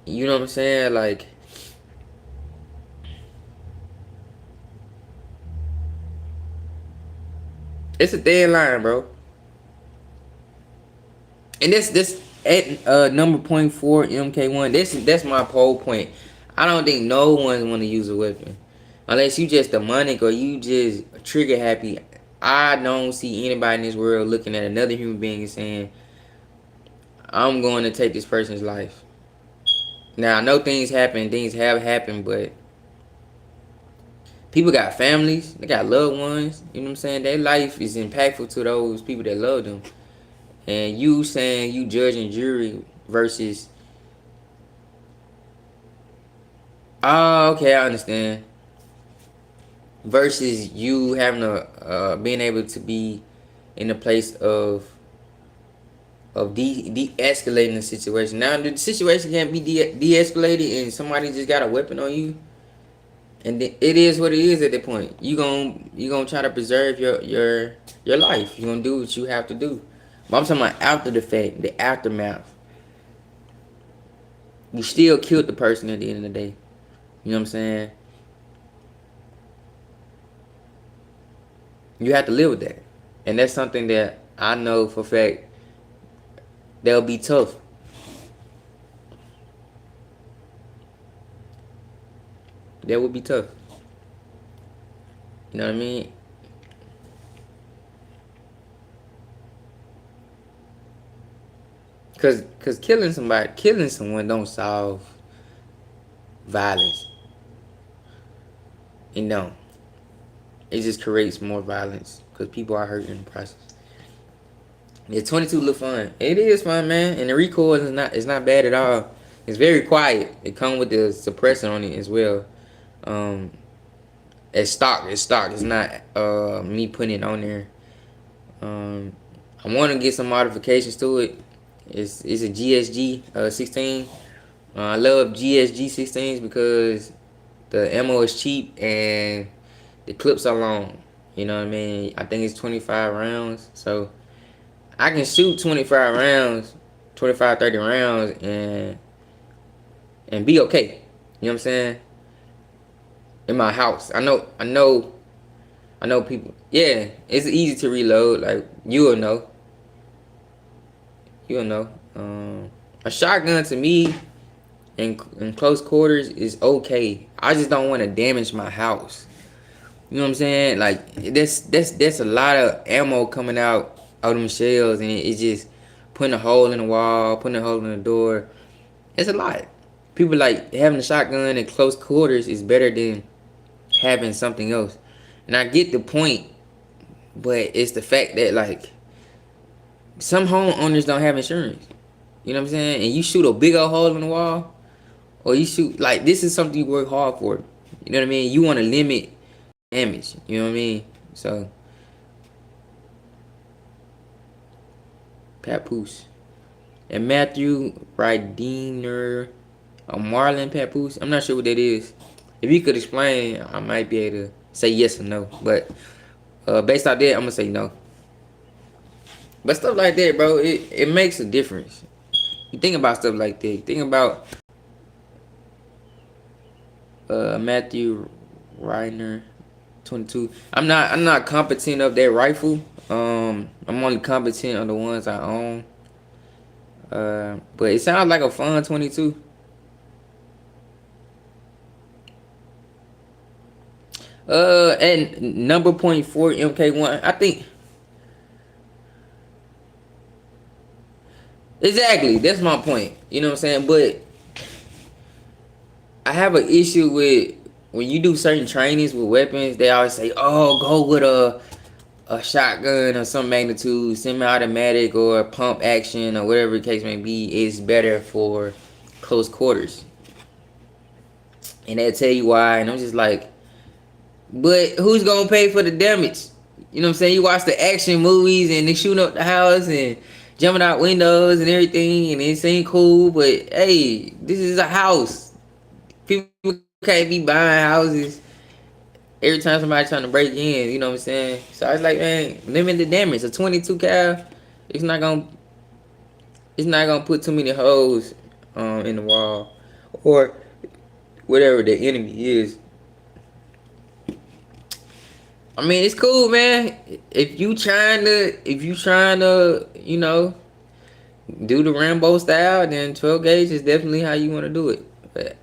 you know what I'm saying? Like, it's a thin line, bro. And this at number 0.4 MK1. That's my whole point. I don't think no one want to use a weapon unless you just demonic or you just trigger happy. I don't see anybody in this world looking at another human being and saying, I'm going to take this person's life. Now, I know things happen, things have happened, but people got families, they got loved ones, you know what I'm saying? Their life is impactful to those people that love them. And you saying you judge and jury versus, oh, okay, I understand. Versus you having a being able to be in a place of de-escalating the situation. Now the situation can't be de-escalated and somebody just got a weapon on you. And it is what it is at that point. You gonna try to preserve your life. You gonna do what you have to do. But I'm talking about after the fact, the aftermath. You still killed the person at the end of the day. You know what I'm saying? You have to live with that. And that's something that I know for a fact that'll be tough. That would be tough. You know what I mean? Cause killing someone don't solve violence. It don't. It just creates more violence because people are hurt in the process. Yeah, 22 look fun. It is fun, man, and the recoil is not bad at all. It's very quiet. It comes with the suppressor on it as well. It's stock. It's not me putting it on there. I want to get some modifications to it. It's a GSG 16. I love GSG 16s because the ammo is cheap and the clips are long. You know what I mean? I think it's 25 rounds. So I can shoot 25 rounds, 25, 30 rounds and be okay. You know what I'm saying? In my house. I know people. Yeah, it's easy to reload. Like, you'll know. A shotgun to me in close quarters is okay. I just don't want to damage my house. You know what I'm saying? Like, that's a lot of ammo coming out of them shells, and it's just putting a hole in the wall, putting a hole in the door. It's a lot. People like having a shotgun in close quarters is better than having something else. And I get the point, but it's the fact that, like, some homeowners don't have insurance. You know what I'm saying? And you shoot a big old hole in the wall, or you shoot, like, this is something you work hard for. You know what I mean? You want to limit damage. You know what I mean? So, Papoose. And Matthew Rydiner, a Marlon Papoose. I'm not sure what that is. If you could explain, I might be able to say yes or no. But based off that, I'm gonna say no. But stuff like that, bro, it makes a difference. You think about stuff like that. You think about Matthew Reiner, 22. I'm not competent of that rifle. I'm only competent on the ones I own. But it sounds like a fun 22. And number .4 MK1. I think exactly. That's my point. You know what I'm saying? But I have an issue with when you do certain trainings with weapons. They always say, "Oh, go with a shotgun or some magnitude, semi-automatic or pump action or whatever the case may be is better for close quarters." And they'll tell you why, and I'm just like, but who's gonna pay for the damage? You know what I'm saying? You watch the action movies and they shooting up the house and jumping out windows and everything, and it seems cool, but hey, this is a house. People can't be buying houses every time somebody trying to break in. You know what I'm saying? So I was like, man, limit the damage. A 22 cal, it's not gonna put too many holes in the wall or whatever the enemy is. I mean, it's cool, man. If you trying to, you know, do the Rambo style, then 12 gauge is definitely how you want to do it. But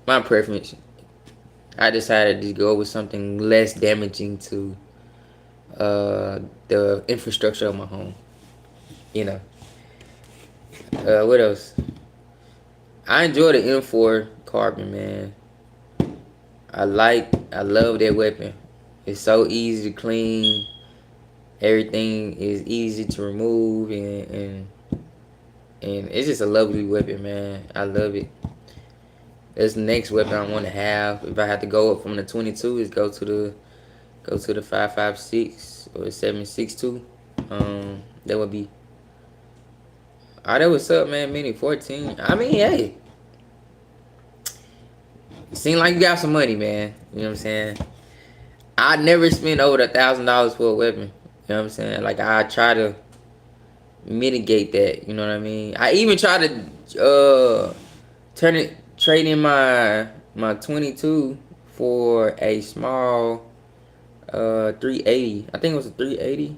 my preference, I decided to go with something less damaging to the infrastructure of my home. You know. What else? I enjoy the M4 Carbon, man. I love that weapon. It's so easy to clean. Everything is easy to remove, and it's just a lovely weapon, man. I love it. That's the next weapon I want to have. If I have to go up from the 22, is go to the 5.56 or 7.62. That would be. Oh, that what's up, man. Mini 14. I mean, hey, seem like you got some money, man. You know what I'm saying? I never spent over $1,000 for a weapon. You know what I'm saying? Like, I try to mitigate that. You know what I mean? I even try to trade in my 22 for a small 380. I think it was a 380.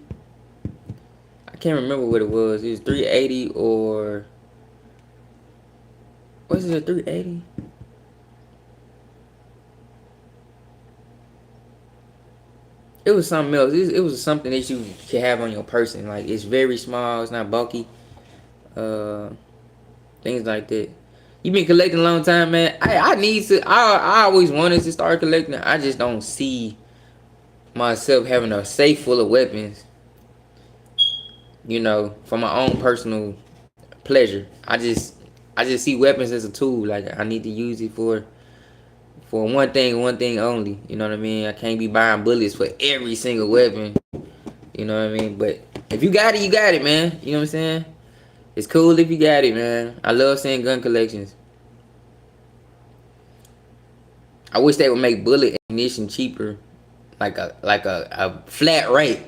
I can't remember what it was. It was 380 or was it a 380? It was something else. It was something that you can have on your person. Like, it's very small. It's not bulky. Things like that. You been collecting a long time, man. I need to. I always wanted to start collecting. I just don't see myself having a safe full of weapons. You know, for my own personal pleasure. I just see weapons as a tool. Like, I need to use it for one thing only. You know what I mean? I can't be buying bullets for every single weapon. You know what I mean? But if you got it, you got it, man. You know what I'm saying? It's cool if you got it, man. I love seeing gun collections. I wish they would make bullet ammunition cheaper, like a flat rate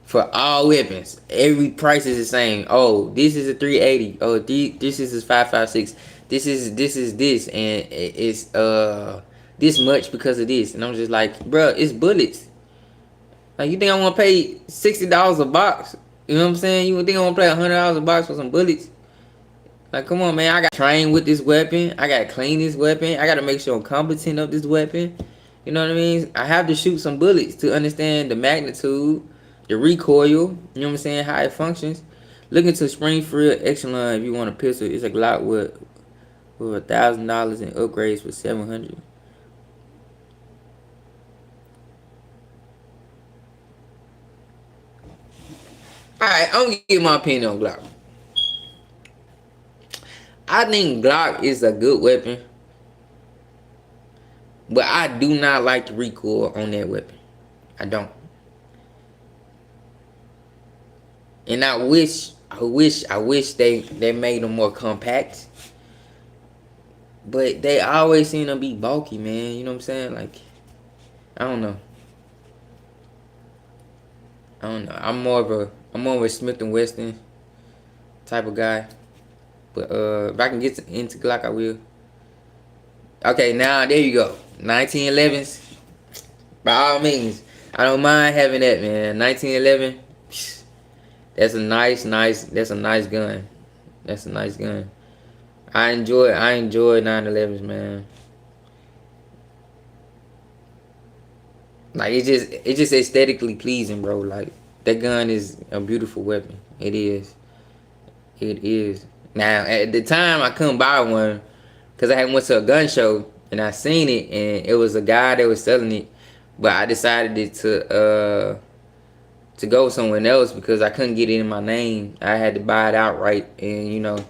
for all weapons. Every price is the same. Oh, this is a 380. Oh, this is a 5.56. This is this, and it's this much because of this. And I'm just like, bruh, it's bullets. Like, you think I want to pay $60 a box? You know what I'm saying? You think I want to pay $100 a box for some bullets? Like, come on, man. I got to train with this weapon. I got to clean this weapon. I got to make sure I'm competent of this weapon. You know what I mean? I have to shoot some bullets to understand the magnitude, the recoil. You know what I'm saying? How it functions. Look into Springfield Echelon if you want a pistol. It's a Glock with $1,000 in upgrades for $700. Alright, I'm gonna give my opinion on Glock. I think Glock is a good weapon. But I do not like the recoil on that weapon. I don't. And I wish they made them more compact. But they always seem to be bulky, man. You know what I'm saying? Like, I don't know. I'm more of a Smith and Wesson type of guy. But if I can get into Glock, I will. Okay, now there you go. 1911s. By all means, I don't mind having that, man. 1911. That's a That's a nice gun. That's a nice gun. I enjoy 911s, man. Like it's just aesthetically pleasing, bro. Like that gun is a beautiful weapon. It is. It is. Now at the time I couldn't buy one because I had went to a gun show and I seen it and it was a guy that was selling it, but I decided to go somewhere else because I couldn't get it in my name. I had to buy it outright, and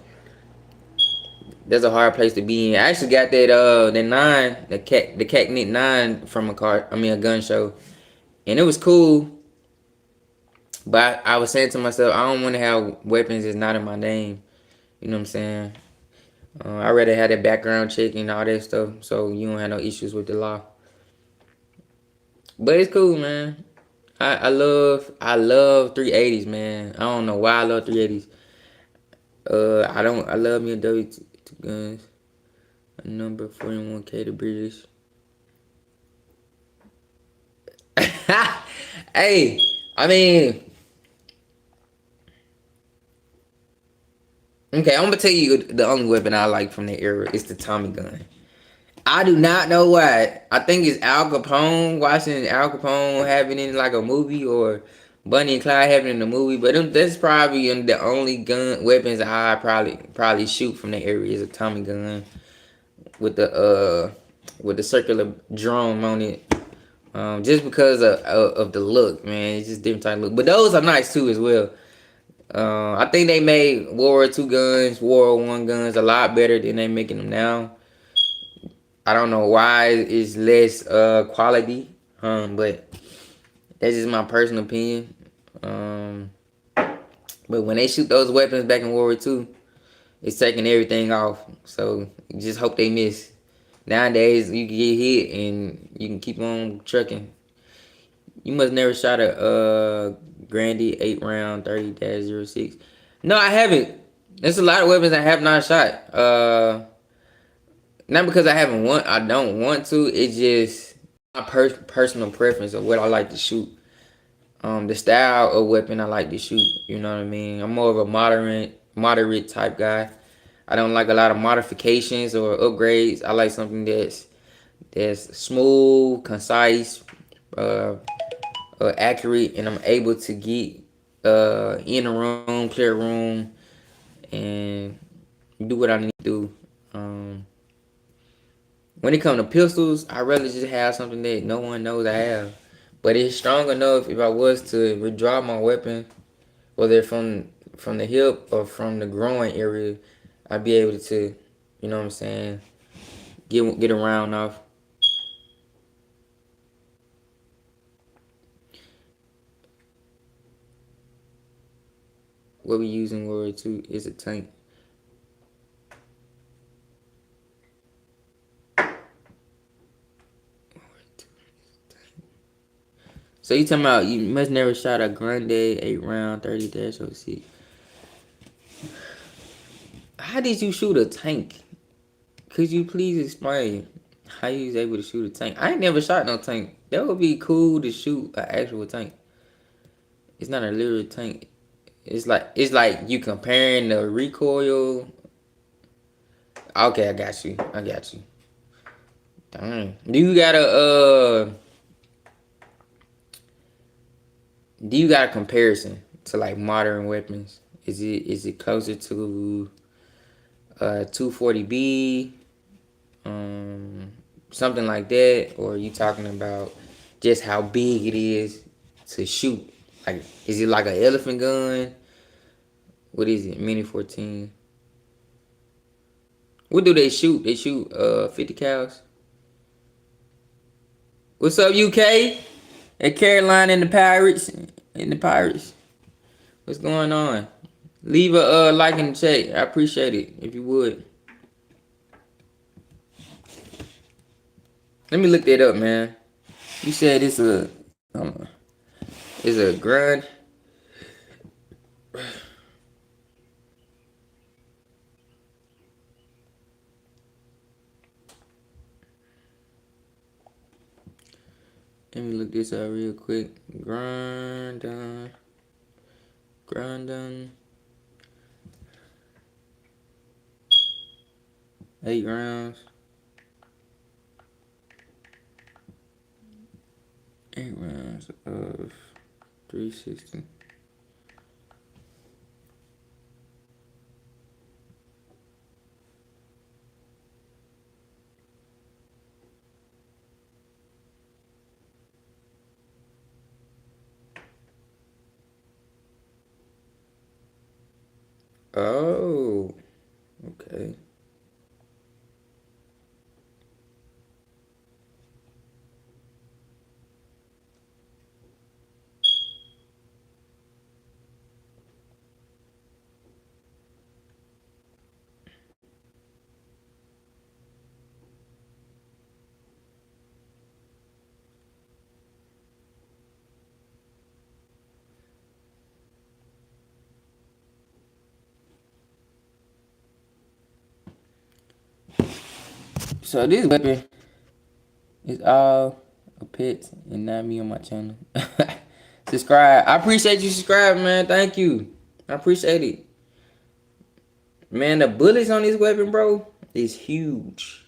that's a hard place to be in. I actually got the Cacnet 9 from a gun show, and it was cool. But I was saying to myself, I don't want to have weapons that's not in my name. You know what I'm saying? I rather have that background check and all that stuff, so you don't have no issues with the law. But it's cool, man. I love 380s, man. I don't know why I love 380s. I love me a W2 guns. A number 41K to British. Hey, I mean, okay, I'm gonna tell you the only weapon I like from the era is the Tommy gun. I do not know why. I think it's Al Capone, watching Al Capone having it in like a movie, or Bunny and Clyde having it in a movie. But that's probably the only gun weapons I probably shoot from the area is a Tommy gun with the circular drum on it. Just because of the look, man. It's just different type of look. But those are nice too as well. I think they made World War II guns, World War I guns a lot better than they making them now. I don't know why it's less quality, but that's just my personal opinion. But when they shoot those weapons back in World War II, it's taking everything off. So you just hope they miss. Nowadays, you can get hit and you can keep on trucking. You must never shot a Grandy 8-round 30-06. No, I haven't. There's a lot of weapons I have not shot. Not because I don't want to. It's just my personal preference of what I like to shoot. The style of weapon I like to shoot. You know what I mean? I'm more of a moderate type guy. I don't like a lot of modifications or upgrades. I like something that's smooth, concise, accurate, and I'm able to get in a room, clear room, and do what I need to do. When it comes to pistols, I'd rather just have something that no one knows I have. But it's strong enough if I was to withdraw my weapon, whether from the hip or from the groin area, I'd be able to, you know what I'm saying, get a round off. What we use in World War II is a tank. So you talking about you must never shot a Grande 8-round 30-06. How did you shoot a tank? Could you please explain how you was able to shoot a tank? I ain't never shot no tank. That would be cool to shoot an actual tank. It's not a literal tank. It's like you comparing the recoil. Okay, I got you. Dang. Do you got a comparison to like modern weapons? Is it closer to 240B, something like that, or are you talking about just how big it is to shoot? Like, is it like an elephant gun? What is it? Mini 14. What do they shoot? They shoot 50 cals. What's up, UK? And Caroline and the Pirates. And the Pirates. What's going on? Leave a like in the chat. I appreciate it if you would. Let me look that up, man. You said it's a grind. Let me look this up real quick. Grind on. 8 rounds. 8 rounds of 360. Oh, okay. So this weapon is all a pet and not me on my channel. Subscribe. I appreciate you subscribing, man. Thank you. I appreciate it. Man, the bullets on this weapon, bro, is huge.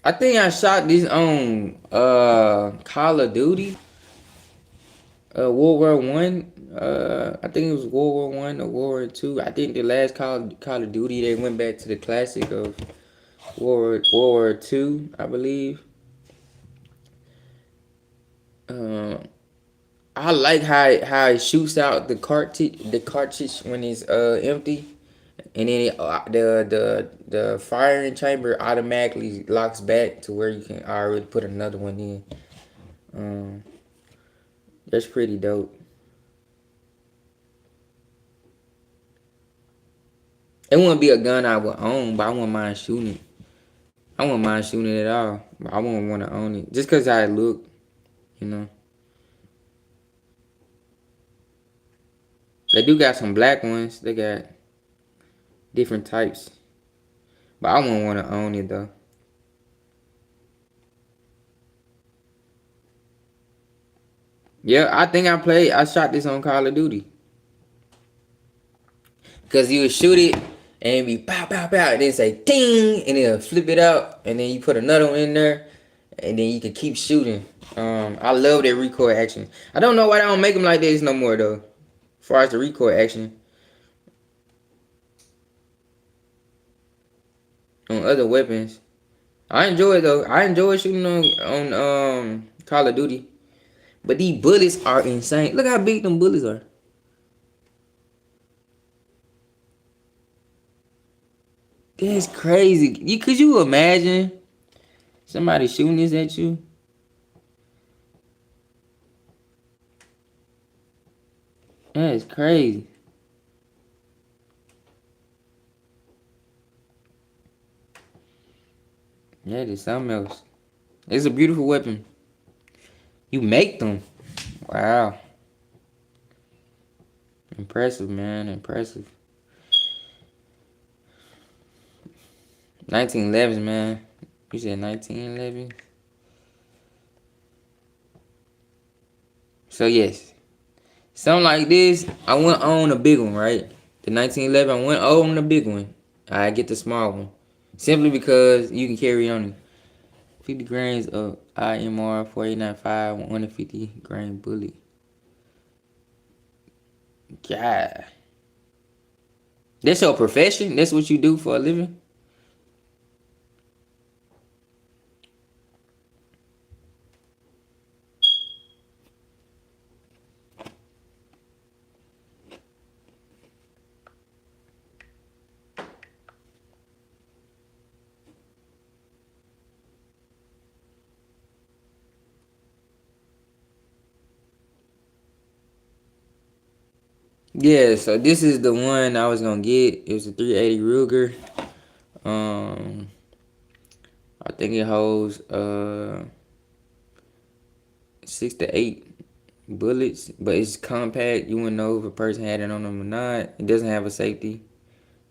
I think I shot this on Call of Duty. World War One. I think it was World War One or World War Two. I think the last Call of Duty they went back to the classic of World War Two, I believe. I like how it shoots out the cartridge when it's empty, and then the firing chamber automatically locks back to where you can already put another one in. That's pretty dope. It wouldn't be a gun I would own, but I wouldn't mind shooting it. I wouldn't mind shooting it at all, but I wouldn't want to own it just cause how it look, you know. They do got some black ones. They got different types, but I wouldn't want to own it though. Yeah, I think I shot this on Call of Duty. Cause you would shoot it and it'd be pow pow pow, and then say ding, and then flip it out, and then you put another one in there, and then you can keep shooting. I love that recoil action. I don't know why they don't make them like this no more though. As far as the recoil action on other weapons, I enjoy it though. I enjoy shooting on Call of Duty, but these bullets are insane. Look how big them bullets are. That's crazy. Could you imagine somebody shooting this at you? That is crazy. That is something else. It's a beautiful weapon. You make them. Wow. Impressive, man. Impressive. 1911s, man. You said 1911? So, yes. Something like this, I went on a big one, right? The 1911, I went on the big one. I get the small one. Simply because you can carry on it. 50 grains of IMR 4895, 150 grain bullet. God. That's your profession? That's what you do for a living? Yeah, so this is the one I was gonna get. It was a 380 Ruger. Um, I think it holds 6 to 8 bullets, but it's compact. You wouldn't know if a person had it on them or not. It doesn't have a safety.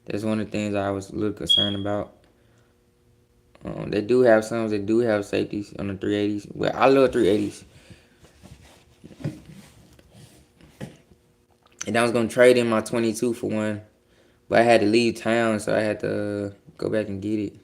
That's one of the things I was a little concerned about. They do have some that do have safeties on the 380s. Well, I love 380s. And I was gonna trade in my 22 for one, but I had to leave town, so I had to go back and get it.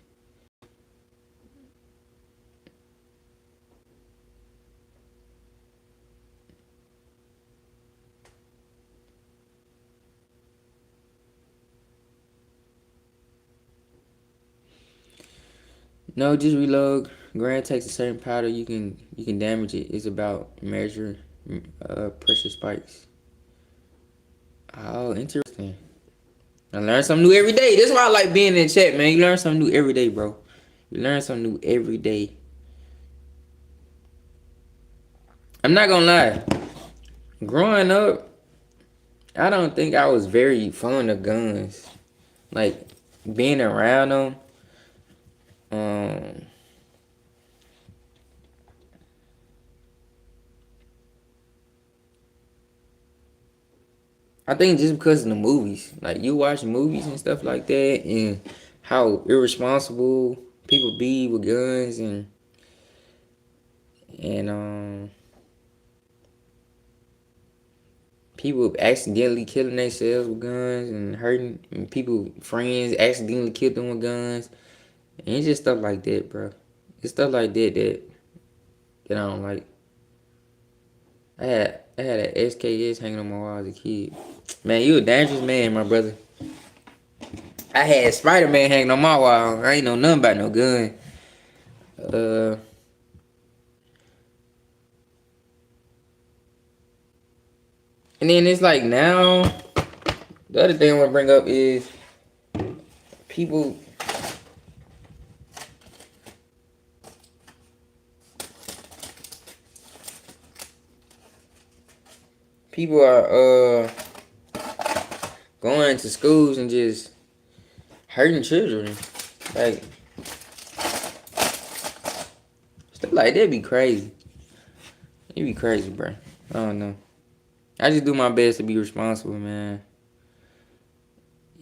No, just reload. Grand takes a certain powder. You can damage it. It's about measuring pressure spikes. Oh, interesting. I learn something new every day. That's why I like being in the chat, man. You learn something new every day, bro. You learn something new every day. I'm not gonna lie. Growing up, I don't think I was very fond of guns. Like being around them. Um, I think just because of the movies, like you watch movies and stuff like that, and how irresponsible people be with guns, and people accidentally killing themselves with guns and hurting and people friends accidentally killed them with guns, and it's just stuff like that, bro. It's stuff like that I don't like. I had an SKS hanging on my wall as a kid. Man, you a dangerous man, my brother. I had Spider-Man hanging on my wall. I ain't know nothing about no gun. Uh, and then it's like now, the other thing I want to bring up is people. People are going to schools and just hurting children. Like stuff like that be crazy. It be crazy, bro. I don't know. I just do my best to be responsible, man.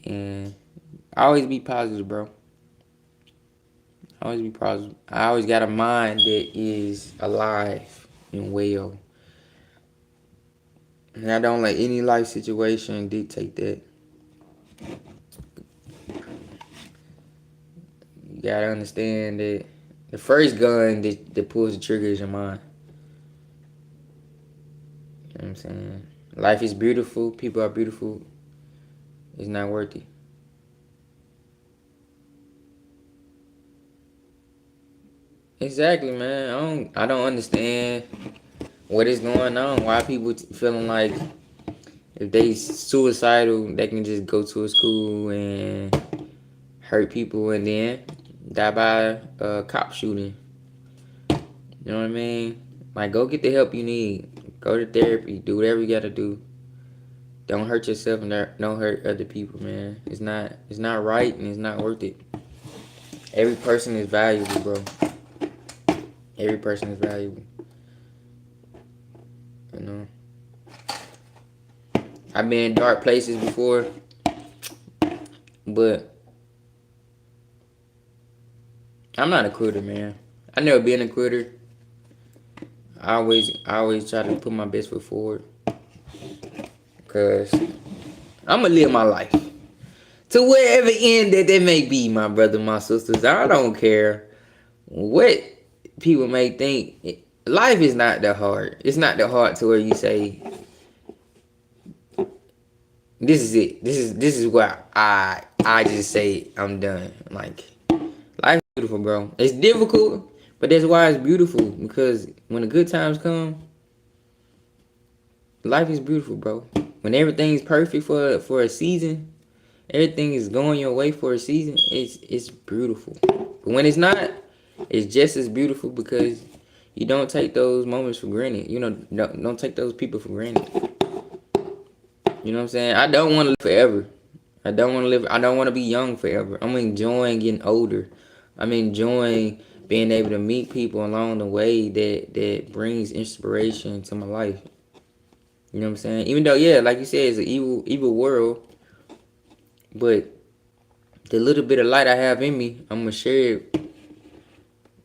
And I always be positive, bro. Always be positive. I always got a mind that is alive and well. And I don't let any life situation dictate that. You gotta understand that the first gun that pulls the trigger is your mind. You know what I'm saying? Life is beautiful. People are beautiful. It's not worth it. Exactly, man. I don't understand what is going on. Why people feeling like if they suicidal, they can just go to a school and hurt people and then die by a cop shooting. You know what I mean? Like, go get the help you need. Go to therapy. Do whatever you gotta do. Don't hurt yourself and don't hurt other people, man. It's not right and it's not worth it. Every person is valuable, bro. Every person is valuable. You know. I've been in dark places before, but I'm not a quitter, man. I never been a quitter. I always try to put my best foot forward. Cause I'm gonna live my life. To wherever end that may be, my brother, my sisters. I don't care what people may think. Life is not that hard. It's not that hard to where you say this is it. This is where I just say I'm done. Like, life is beautiful, bro. It's difficult, but that's why it's beautiful. Because when the good times come, life is beautiful, bro. When everything's perfect for a season, everything is going your way for a season, it's beautiful. But when it's not, it's just as beautiful because you don't take those moments for granted. You know, don't take those people for granted. You know what I'm saying? I don't want to live forever. I don't want to live. I don't want to be young forever. I'm enjoying getting older. I'm enjoying being able to meet people along the way that brings inspiration to my life. You know what I'm saying? Even though, yeah, like you said, it's an evil world, but the little bit of light I have in me, I'm gonna share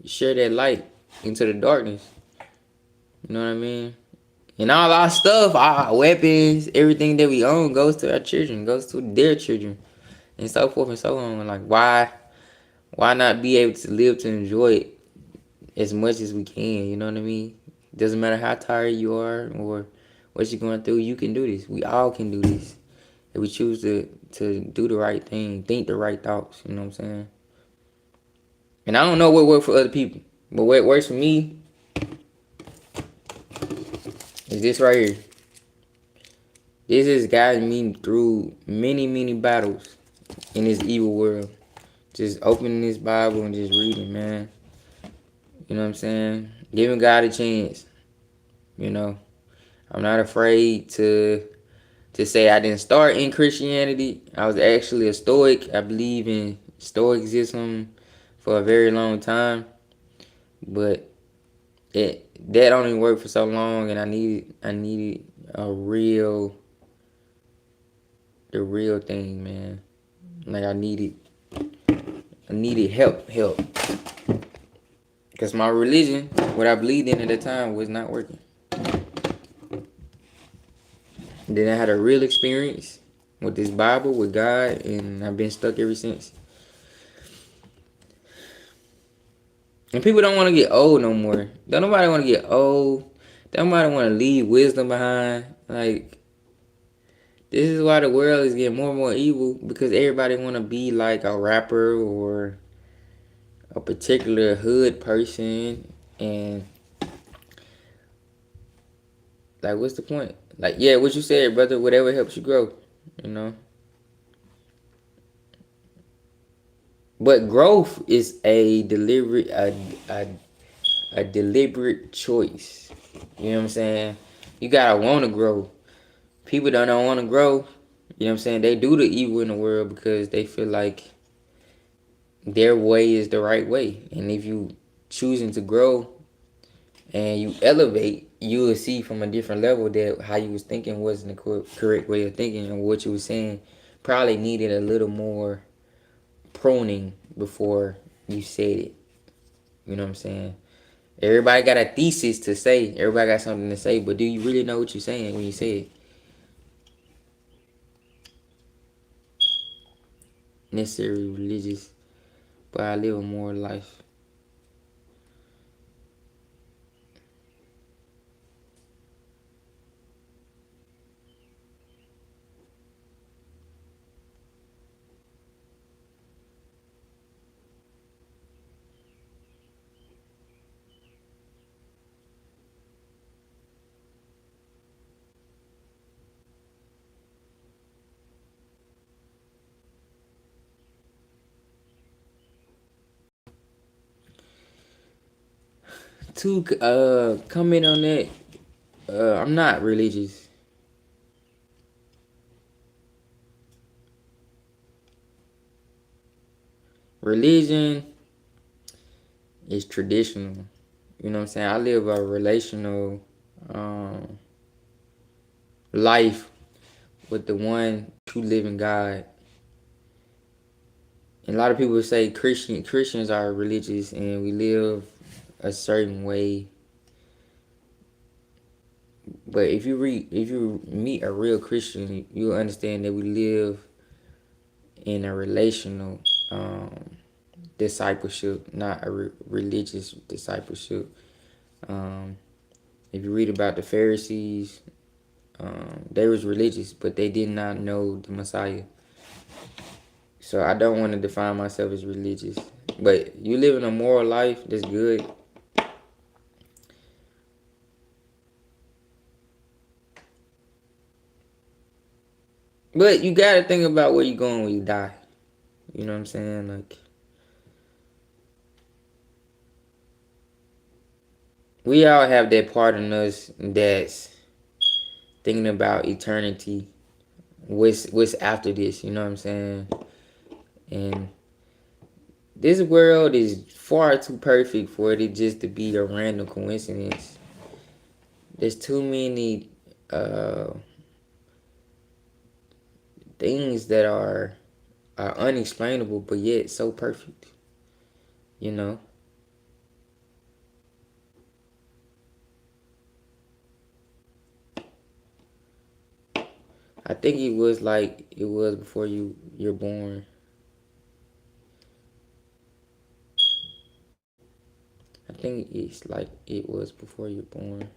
that light into the darkness. You know what I mean? And all our stuff, our weapons, everything that we own goes to our children, goes to their children, and so forth and so on. Like, why not be able to live to enjoy it as much as we can? You know what I mean? Doesn't matter how tired you are or what you're going through, you can do this. We all can do this. If we choose to do the right thing, think the right thoughts, you know what I'm saying? And I don't know what works for other people, but what works for me is this right here. This has guided me through many battles in this evil world. Just opening this Bible and just reading, man. You know what I'm saying? Giving God a chance. You know, I'm not afraid to say I didn't start in Christianity. I was actually a Stoic. I believe in Stoicism for a very long time, but that only worked for so long, and I needed the real thing, man. Like I needed help, because my religion, what I believed in at the time, was not working. Then I had a real experience with this Bible, with God, and I've been stuck ever since. And people don't want to get old no more. Don't nobody want to get old. Don't nobody want to leave wisdom behind. Like, this is why the world is getting more and more evil, because everybody want to be like a rapper or a particular hood person, and like, what's the point? Like, yeah, what you said, brother, whatever helps you grow, you know. But growth is a deliberate choice. You know what I'm saying? You gotta want to grow. People don't want to grow. You know what I'm saying? They do the evil in the world because they feel like their way is the right way. And if you choosing to grow and you elevate, you will see from a different level that how you was thinking wasn't the correct way of thinking, and what you was saying probably needed a little more pruning before you said it. You know what I'm saying? Everybody got a thesis to say. Everybody got something to say, but do you really know what you're saying when you say it? Necessarily religious, but I live a moral life. To comment on that, I'm not religious. Religion is traditional. You know what I'm saying? I live a relational life with the one true living God. And a lot of people say Christians are religious and we live a certain way. But if you meet a real Christian, you'll understand that we live in a relational discipleship, not a religious discipleship. If you read about the Pharisees, They was religious, but they did not know the Messiah. So I don't want to define myself as religious. But you living a moral life, that's good. But you gotta think about where you going when you die. You know what I'm saying? Like, we all have that part in us that's thinking about eternity. What's after this? You know what I'm saying? And this world is far too perfect for it just to be a random coincidence. There's too many uh, things that are unexplainable, but yet so perfect. You know. I think it was like it was before you're born. I think it's like it was before you're born.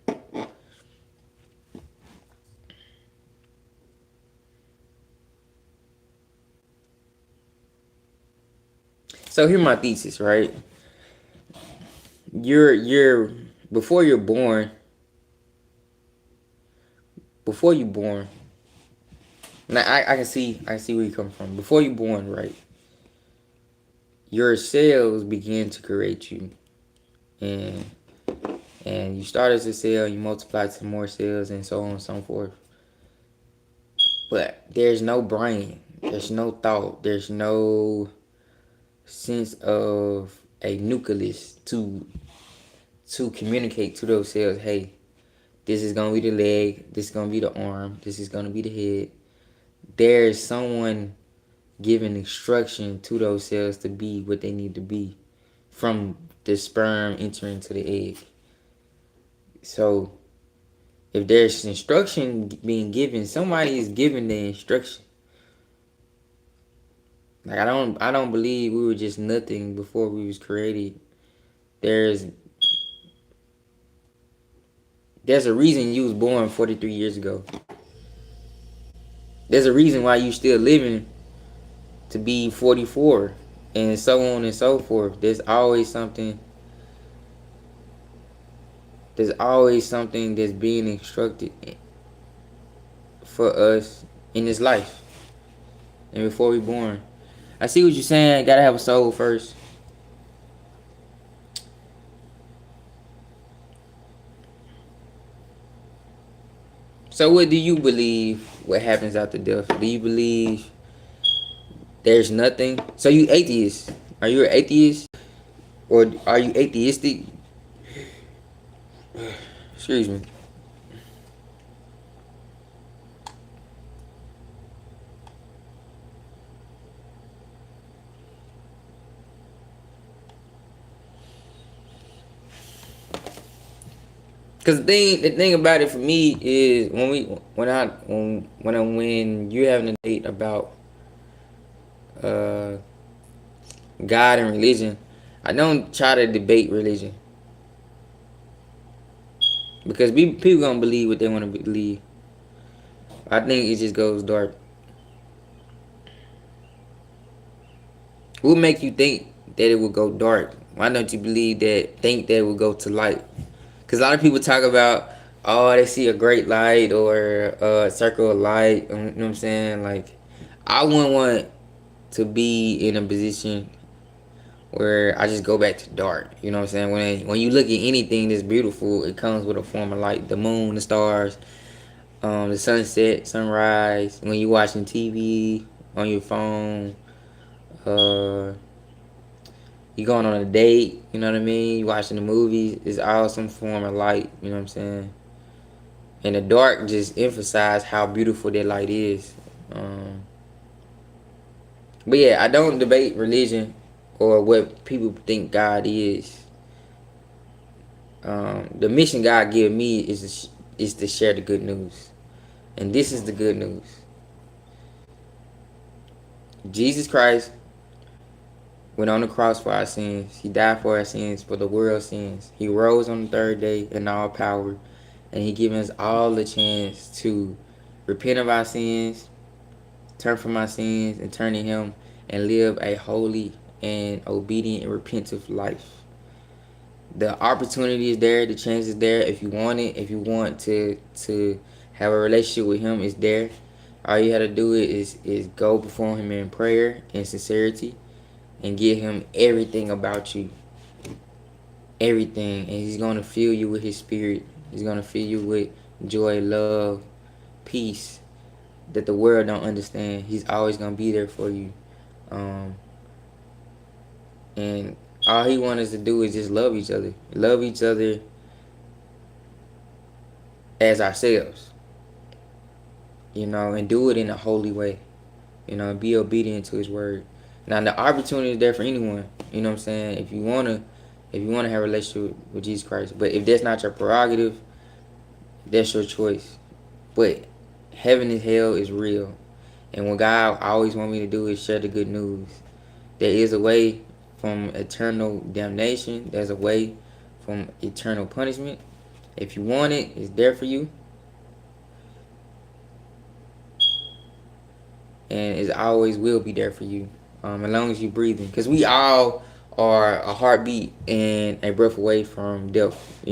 So here's my thesis, right? You're before you're born. Before you're born. Now I can see where you come from. Before you're born, right? Your cells begin to create you, and and you start as a cell, you multiply to more cells, and so on and so forth. But there's no brain, there's no thought, there's no sense of a nucleus to communicate to those cells. Hey, this is gonna be the leg, this is gonna be the arm, this is gonna be the head. There's someone giving instruction to those cells to be what they need to be from the sperm entering to the egg. So if there's instruction being given, somebody is giving the instruction. Like I don't believe we were just nothing before we was created. There's there's a reason you was born 43 years ago. There's a reason why you still living to be 44 and so on and so forth. There's always something that's being instructed for us in this life and before we born. I see what you're saying. Gotta have a soul first. So what do you believe what happens after death? Do you believe there's nothing? So you atheist. Are you an atheist? Or are you atheistic? Excuse me. Cause the thing about it for me is when you're having a debate about uh God and religion, I don't try to debate religion because people gonna believe what they want to believe. I think it just goes dark. What make you think that it will go dark? Why don't you think that it will go to light? Because a lot of people talk about, oh, they see a great light or a circle of light. You know what I'm saying? Like, I wouldn't want to be in a position where I just go back to dark. You know what I'm saying? When you look at anything that's beautiful, it comes with a form of light. The moon, the stars, the sunset, sunrise. When you watching TV on your phone, uh, you going on a date. You know what I mean? You watching the movies. It's all some form of light. You know what I'm saying? And the dark just emphasize how beautiful that light is. Um, but yeah, I don't debate religion or what people think God is. The mission God gave me is to share the good news, and this is the good news. Jesus Christ went on the cross for our sins. He died for our sins, for the world's sins. He rose on the third day in all power, and He given us all the chance to repent of our sins, turn from our sins, and turn to Him and live a holy and obedient and repentant life. The opportunity is there, the chance is there. If you want it, if you want to have a relationship with Him, it's there. All you have to do is go before Him in prayer and sincerity, and give Him everything about you, everything, and He's gonna fill you with His Spirit. He's gonna fill you with joy, love, peace that the world don't understand. He's always gonna be there for you, and all He wants us to do is just love each other as ourselves, and do it in a holy way, be obedient to His word. Now the opportunity is there for anyone, what I'm saying, if you wanna have a relationship with Jesus Christ. But if that's not your prerogative, that's your choice. But heaven and hell is real. And what God always want me to do is share the good news. There is a way from eternal damnation. There's a way from eternal punishment. If you want it, it's there for you. And it always will be there for you, as long as you're breathing. Because we all are a heartbeat and a breath away from death.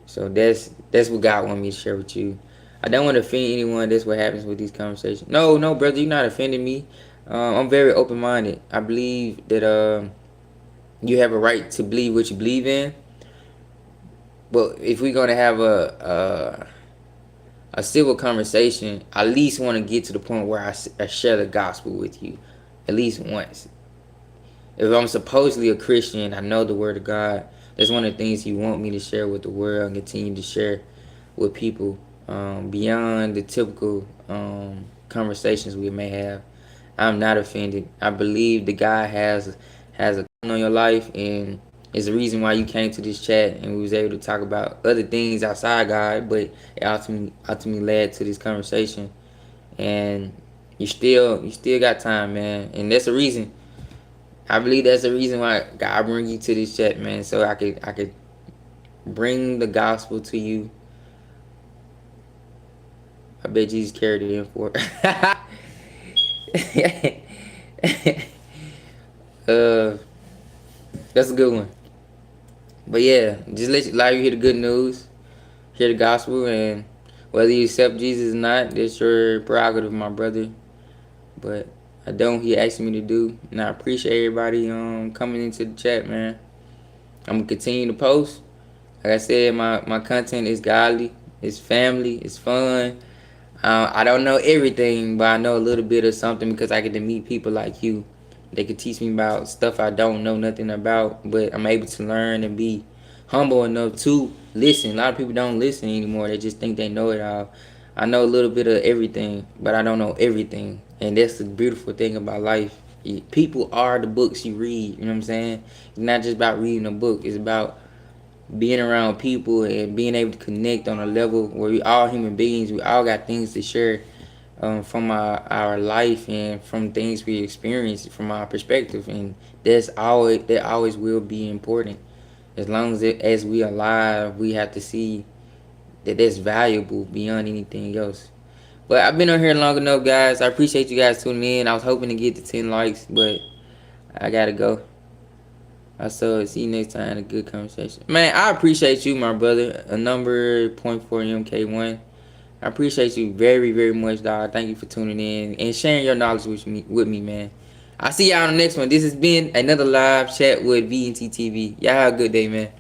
So that's what God want me to share with you. I don't want to offend anyone. That's what happens with these conversations. No, brother, you're not offending me. I'm very open-minded. I believe that you have a right to believe what you believe in. But if we're gonna have a civil conversation, I at least want to get to the point where I share the gospel with you, at least once. If I'm supposedly a Christian, I know the word of God. That's one of the things He want me to share with the world and continue to share with people, beyond the typical conversations we may have. I'm not offended. I believe that God has a on your life, and it's the reason why you came to this chat and we was able to talk about other things outside God, but it ultimately led to this conversation. And you still got time, man, and that's the reason. I believe that's the reason why God bring you to this chat, man, so I could bring the gospel to you. I bet Jesus carried it in for that's a good one. But yeah, just allow you hear the good news, hear the gospel, and whether you accept Jesus or not, that's your prerogative, my brother. But I don't. He asked me to do, and I appreciate everybody coming into the chat, man. I'm gonna continue to post. Like I said, my content is godly, it's family, it's fun. I don't know everything, but I know a little bit of something because I get to meet people like you. They could teach me about stuff I don't know nothing about, but I'm able to learn and be humble enough to listen. A lot of people don't listen anymore. They just think they know it all. I know a little bit of everything, but I don't know everything. And that's the beautiful thing about life. People are the books you read, you know what I'm saying? It's not just about reading a book. It's about being around people and being able to connect on a level where we all human beings. We all got things to share from our life and from things we experience from our perspective, and that always will be important. As long as we are alive, we have to see that that's valuable beyond anything else. But I've been on here long enough, guys. I appreciate you guys tuning in. I was hoping to get to 10 likes, but I gotta go. See you next time. A good conversation. Man, I appreciate you, my brother. A number .4 MK1. I appreciate you very, very much, dog. Thank you for tuning in and sharing your knowledge with me, man. I'll see y'all on the next one. This has been another live chat with V and T T V. Y'all have a good day, man.